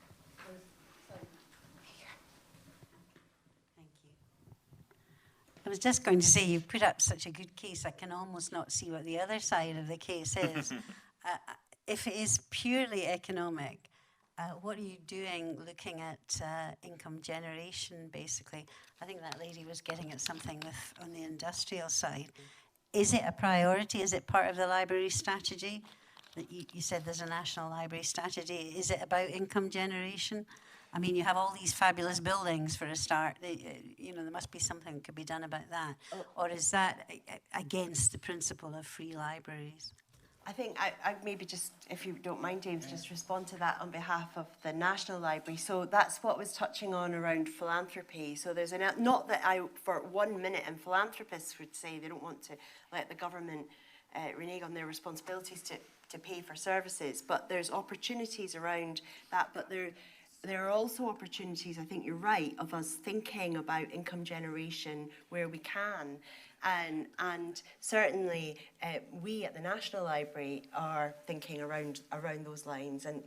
Thank you. I was just going to say, you've put up such a good case, I can almost not see what the other side of the case is. If it is purely economic, what are you doing looking at income generation, basically? I think that lady was getting at something on the industrial side. Is it a priority? Is it part of the library strategy? You said there's a national library strategy. Is it about income generation? I mean, you have all these fabulous buildings for a start. There must be something that could be done about that. Or is that against the principle of free libraries? I think I maybe just, if you don't mind, James, just respond to that on behalf of the National Library. So that's what was touching on around philanthropy. So there's not that I, for 1 minute, and philanthropists would say they don't want to let the government renege on their responsibilities to pay for services, but there's opportunities around that. But there are also opportunities, I think you're right, of us thinking about income generation where we can. And certainly we at the National Library are thinking around those lines. And,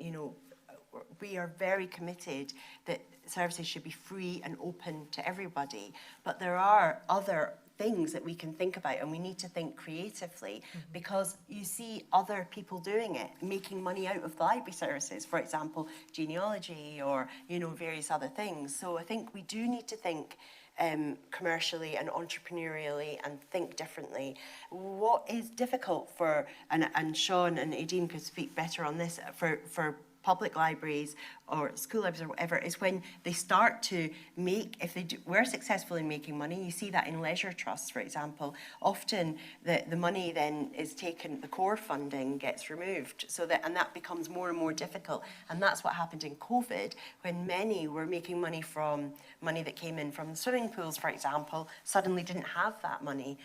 we are very committed that services should be free and open to everybody. But there are other things that we can think about, and we need to think creatively, because you see other people doing it, making money out of the library services, for example, genealogy or, various other things. So I think we do need to think commercially and entrepreneurially and think differently. What is difficult for, and Sean and Aideen could speak better on this, for public libraries or school libraries or whatever, is when they start to make, if they were successful in making money, you see that in leisure trusts, for example, often the money then is taken, the core funding gets removed, and that becomes more and more difficult. And that's what happened in COVID, when many were making money from money that came in from the swimming pools, for example, suddenly didn't have that money.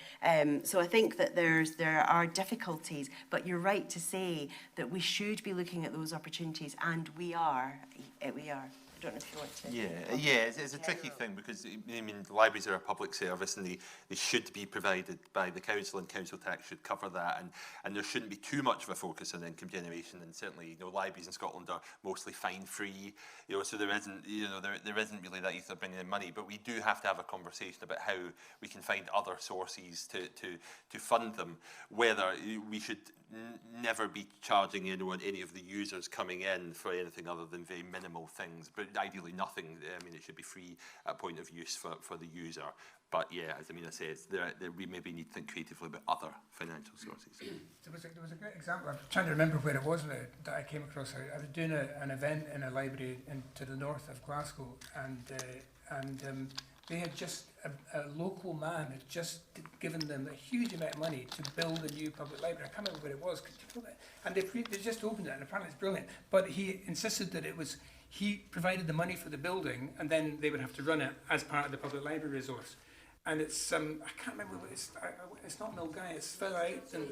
So I think that there are difficulties, but you're right to say that we should be looking at those opportunities, and we are. I don't know if you want to. Yeah, it's a tricky thing, because the libraries are a public service, and they should be provided by the council, and council tax should cover that, and there shouldn't be too much of a focus on income generation. And certainly, libraries in Scotland are mostly fine free, so there isn't really that use of bringing in money. But we do have to have a conversation about how we can find other sources to fund them, whether we should never be charging any of the users coming in for anything other than very minimal things, but ideally nothing. It should be free at point of use for the user. But yeah, as Amina says, we maybe need to think creatively about other financial sources. There was a great example. I'm trying to remember where it was that I came across. I was doing an event in a library to the north of Glasgow, and they had just, a local man had just given them a huge amount of money to build a new public library. I can't remember where it was. Could you know that? And they just opened it, and apparently it's brilliant. But he insisted that he provided the money for the building, and then they would have to run it as part of the public library resource. And it's, I can't remember what it's not Milngavie, it's further out than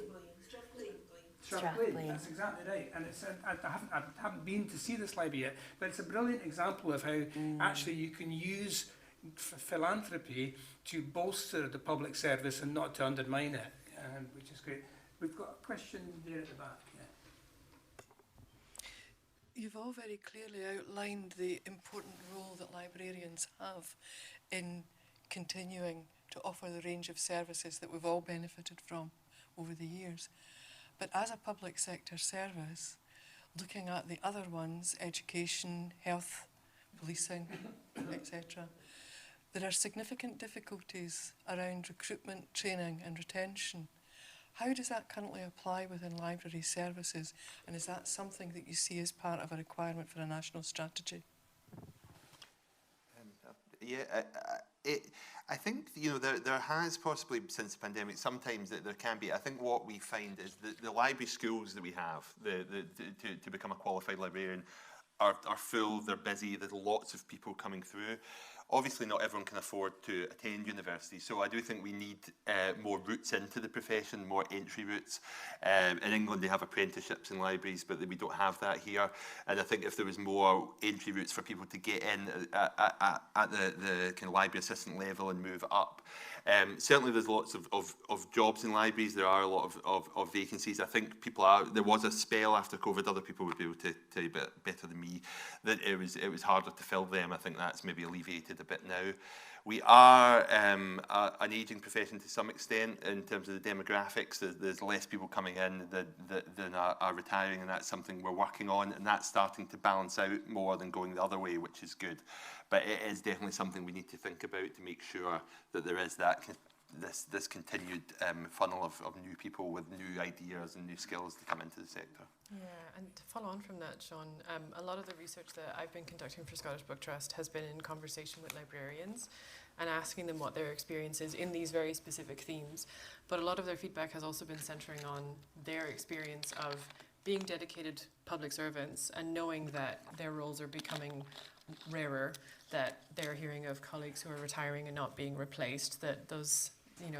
Strathblade. That's exactly right. And it's, I haven't been to see this library yet, but it's a brilliant example of how actually you can use philanthropy to bolster the public service and not to undermine it, which is great. We've got a question there at the back. You've all very clearly outlined the important role that librarians have in continuing to offer the range of services that we've all benefited from over the years. But as a public sector service, looking at the other ones, education, health, policing, etc., there are significant difficulties around recruitment, training and retention. How does that currently apply within library services, and is that something that you see as part of a requirement for a national strategy? I think, you know, there has possibly, since the pandemic, sometimes that there can be. I think what we find is that the library schools that we have, to become a qualified librarian, are full, they're busy, there's lots of people coming through. Obviously, not everyone can afford to attend university, so I do think we need more routes into the profession, more entry routes. In England, they have apprenticeships in libraries, but we don't have that here. And I think if there was more entry routes for people to get in at the kind of library assistant level and move up. Certainly, there's lots of jobs in libraries. There are a lot of vacancies. I think there was a spell after COVID, other people would be able to tell you better than me, that it was harder to fill them. I think that's maybe alleviated a bit now. We are an ageing profession to some extent in terms of the demographics. There's less people coming in than are retiring, and that's something we're working on, and that's starting to balance out more than going the other way, which is good. But it is definitely something we need to think about to make sure that there is this continued funnel of new people with new ideas and new skills to come into the sector. Yeah, and to follow on from that, Sean, a lot of the research that I've been conducting for Scottish Book Trust has been in conversation with librarians and asking them what their experience is in these very specific themes. But a lot of their feedback has also been centering on their experience of being dedicated public servants and knowing that their roles are becoming rarer, that they're hearing of colleagues who are retiring and not being replaced, that those,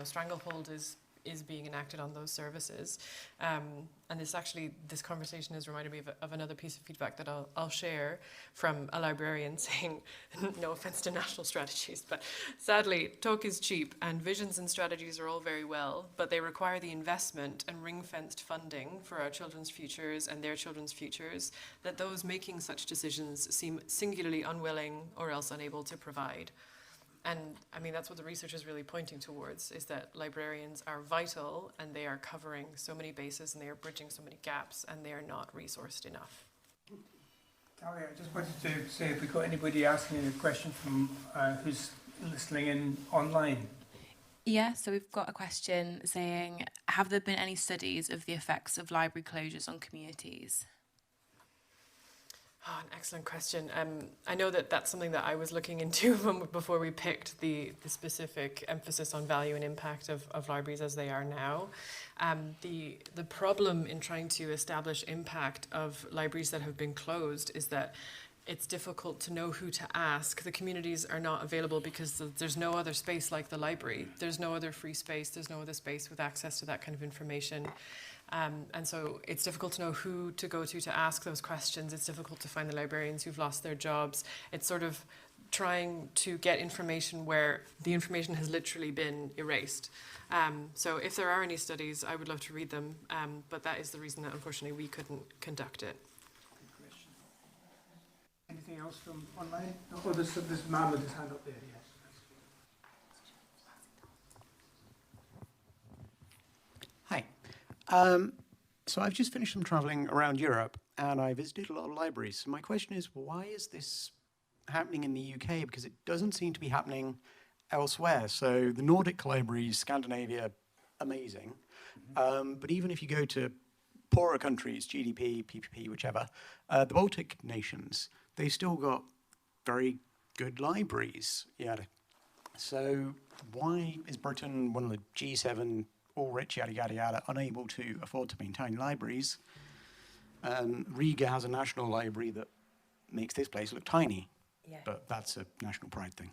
stranglehold is being enacted on those services. And this conversation has reminded me of another piece of feedback that I'll share from a librarian saying, no offense to national strategies, but sadly, talk is cheap and visions and strategies are all very well, but they require the investment and ring-fenced funding for our children's futures and their children's futures that those making such decisions seem singularly unwilling or else unable to provide. And I mean, that's what the research is really pointing towards, is that librarians are vital and they are covering so many bases and they are bridging so many gaps and they are not resourced enough. Talia, I just wanted to say if we've got anybody asking a question from who's listening in online. Yeah, so we've got a question saying, have there been any studies of the effects of library closures on communities? Oh, an excellent question. I know that that's something that I was looking into before we picked the specific emphasis on value and impact of libraries as they are now. The problem in trying to establish impact of libraries that have been closed is that it's difficult to know who to ask. The communities are not available because there's no other space like the library. There's no other free space. There's no other space with access to that kind of information. And so it's difficult to know who to go to ask those questions. It's difficult to find the librarians who've lost their jobs. It's sort of trying to get information where the information has literally been erased. So if there are any studies, I would love to read them, but that is the reason that unfortunately we couldn't conduct it. Good question. Anything else from online? Oh, this man with his hand up there, yes. So I've just finished some travelling around Europe and I visited a lot of libraries. So my question is, why is this happening in the UK? Because it doesn't seem to be happening elsewhere. So the Nordic libraries, Scandinavia, amazing. But even if you go to poorer countries, GDP, PPP, whichever, the Baltic nations, they've still got very good libraries. Yeah. So why is Britain, one of the G7, all rich, yada, yada, yada, unable to afford to maintain libraries? Riga has a national library that makes this place look tiny. Yeah. But that's a national pride thing.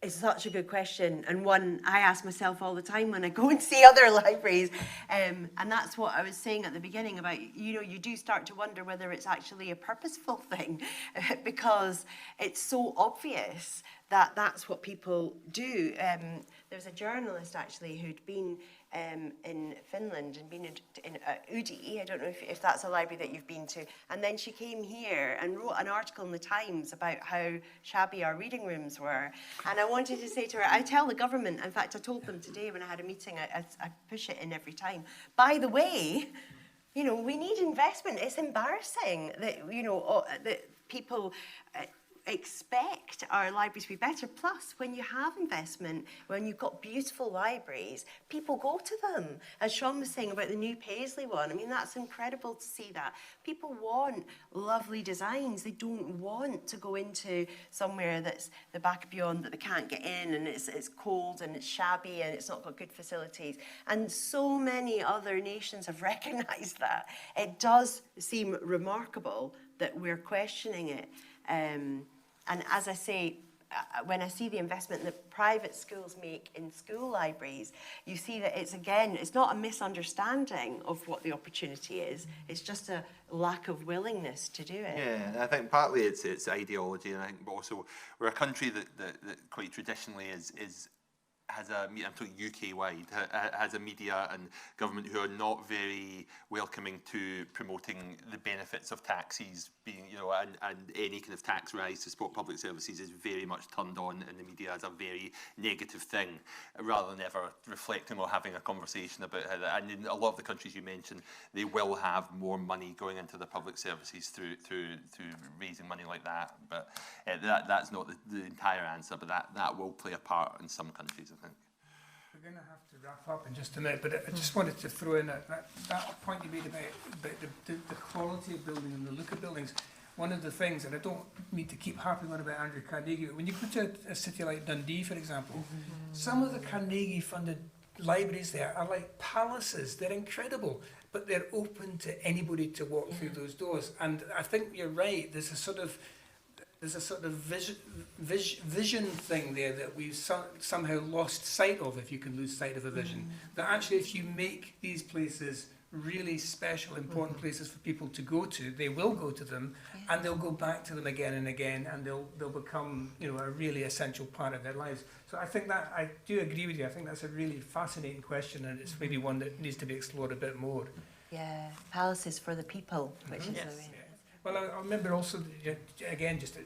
It's such a good question, and one I ask myself all the time when I go and see other libraries. And that's what I was saying at the beginning about, you do start to wonder whether it's actually a purposeful thing because it's so obvious that that's what people do. There was a journalist actually who'd been in Finland and been in Udi. I don't know if that's a library that you've been to. And then she came here and wrote an article in the Times about how shabby our reading rooms were. And I wanted to say to her, I tell the government, in fact, I told them today when I had a meeting, I push it in every time. By the way, you know, we need investment. It's embarrassing that, you know, that people expect our libraries to be better. Plus, when you have investment, when you've got beautiful libraries, people go to them. As Sean was saying about the new Paisley one, I mean, that's incredible to see that. People want lovely designs. They don't want to go into somewhere that's the back of beyond that they can't get in, and it's cold and it's shabby and it's not got good facilities. And so many other nations have recognised that. It does seem remarkable that we're questioning it. And as I say, when I see the investment that private schools make in school libraries, you see that it's not a misunderstanding of what the opportunity is. It's just a lack of willingness to do it. Yeah, I think partly it's ideology, and I think also we're a country that quite traditionally has a, I'm talking UK-wide, has a media and government who are not very welcoming to promoting the benefits of taxes being, you know, and any kind of tax rise to support public services is very much turned on in the media as a very negative thing, rather than ever reflecting or having a conversation about how that. And in a lot of the countries you mentioned, they will have more money going into the public services through raising money like that. But that's not the entire answer, but that will play a part in some countries, I think. We're going to have to wrap up in just a minute, but I just wanted to throw in that point you made about the quality of building and the look of buildings. One of the things, and I don't need to keep harping on about Andrew Carnegie, but when you go to a city like Dundee, for example, some of the Carnegie-funded libraries there are like palaces. They're incredible, but they're open to anybody to walk through those doors. And I think you're right. There's a sort of vision thing there that we've somehow lost sight of, if you can lose sight of a vision. That actually, if you make these places really special, important places for people to go to, they will go to them, and they'll go back to them again and again, and they'll become, you know, a really essential part of their lives. So I think that, I do agree with you. I think that's a really fascinating question, and it's maybe one that needs to be explored a bit more. Yeah, palaces for the people, which is the way. Well, I remember also, again, just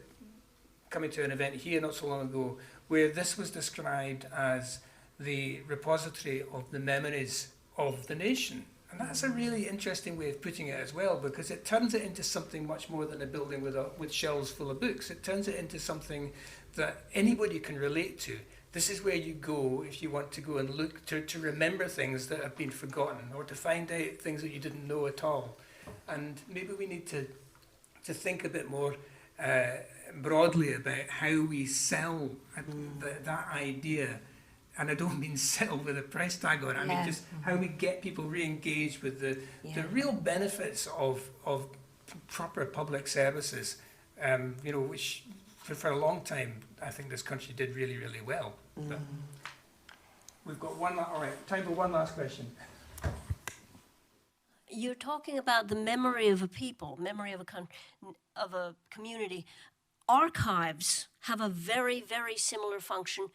coming to an event here not so long ago, where this was described as the repository of the memories of the nation. And that's a really interesting way of putting it as well, because it turns it into something much more than a building with shelves full of books. It turns it into something that anybody can relate to. This is where you go if you want to go and look to remember things that have been forgotten, or to find out things that you didn't know at all. And maybe we need to think a bit more broadly about how we sell that idea. And I don't mean sell with a price tag on it. I mean just how we get people re-engaged with the real benefits of proper public services, you know, which for a long time I think this country did really, really well. But we've got time for one last question. You're talking about the memory of a people, memory of a community. Archives have a very, very similar function.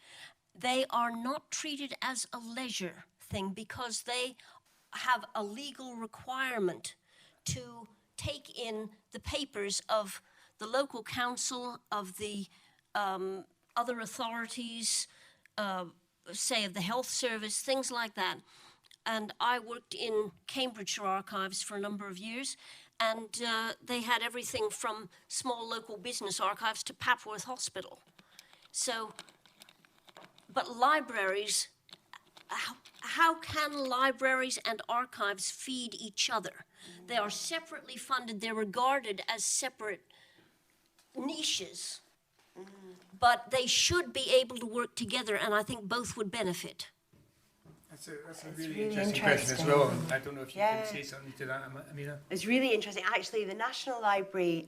They are not treated as a leisure thing because they have a legal requirement to take in the papers of the local council, of the other authorities, say of the health service, things like that. And I worked in Cambridgeshire archives for a number of years, and they had everything from small local business archives to Papworth Hospital. So, but libraries, how can libraries and archives feed each other? They are separately funded, they're regarded as separate niches, but they should be able to work together, and I think both would benefit. That's a really interesting question as well. I don't know if you can say something to that, Amina. It's really interesting. Actually, the National Library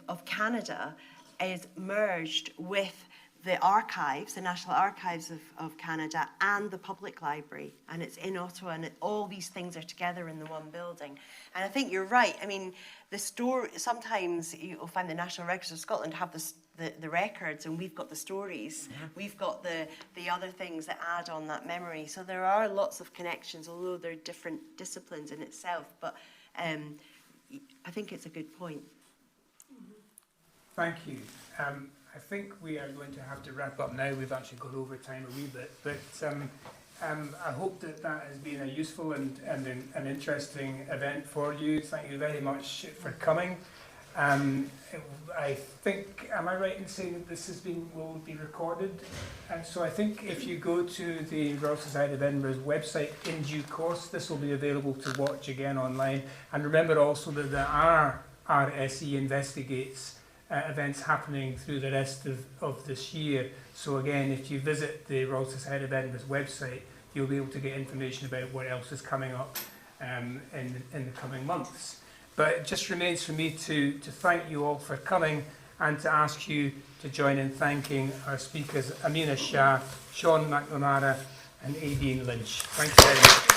of Canada is merged with the archives, the National Archives of Canada, and the Public Library, and it's in Ottawa, and all these things are together in the one building. And I think you're right. I mean, sometimes you'll find the National Records of Scotland have the records, and we've got the stories. We've got the other things that add on that memory. So there are lots of connections, although they're different disciplines in itself. But I think it's a good point. Thank you. I think we are going to have to wrap up now. We've actually gone over time a wee bit, but I hope that has been a useful and an interesting event for you. Thank you very much for coming. I think, am I right in saying that this will be recorded? And so I think if you go to the Royal Society of Edinburgh's website in due course, this will be available to watch again online. And remember also that there are RSE Investigates events happening through the rest of this year. So again, if you visit the Royal Society of Edinburgh's website, you'll be able to get information about what else is coming up in the coming months. But it just remains for me to thank you all for coming and to ask you to join in thanking our speakers, Amina Shah, Sean McNamara and Aideen Lynch. Thank you very much.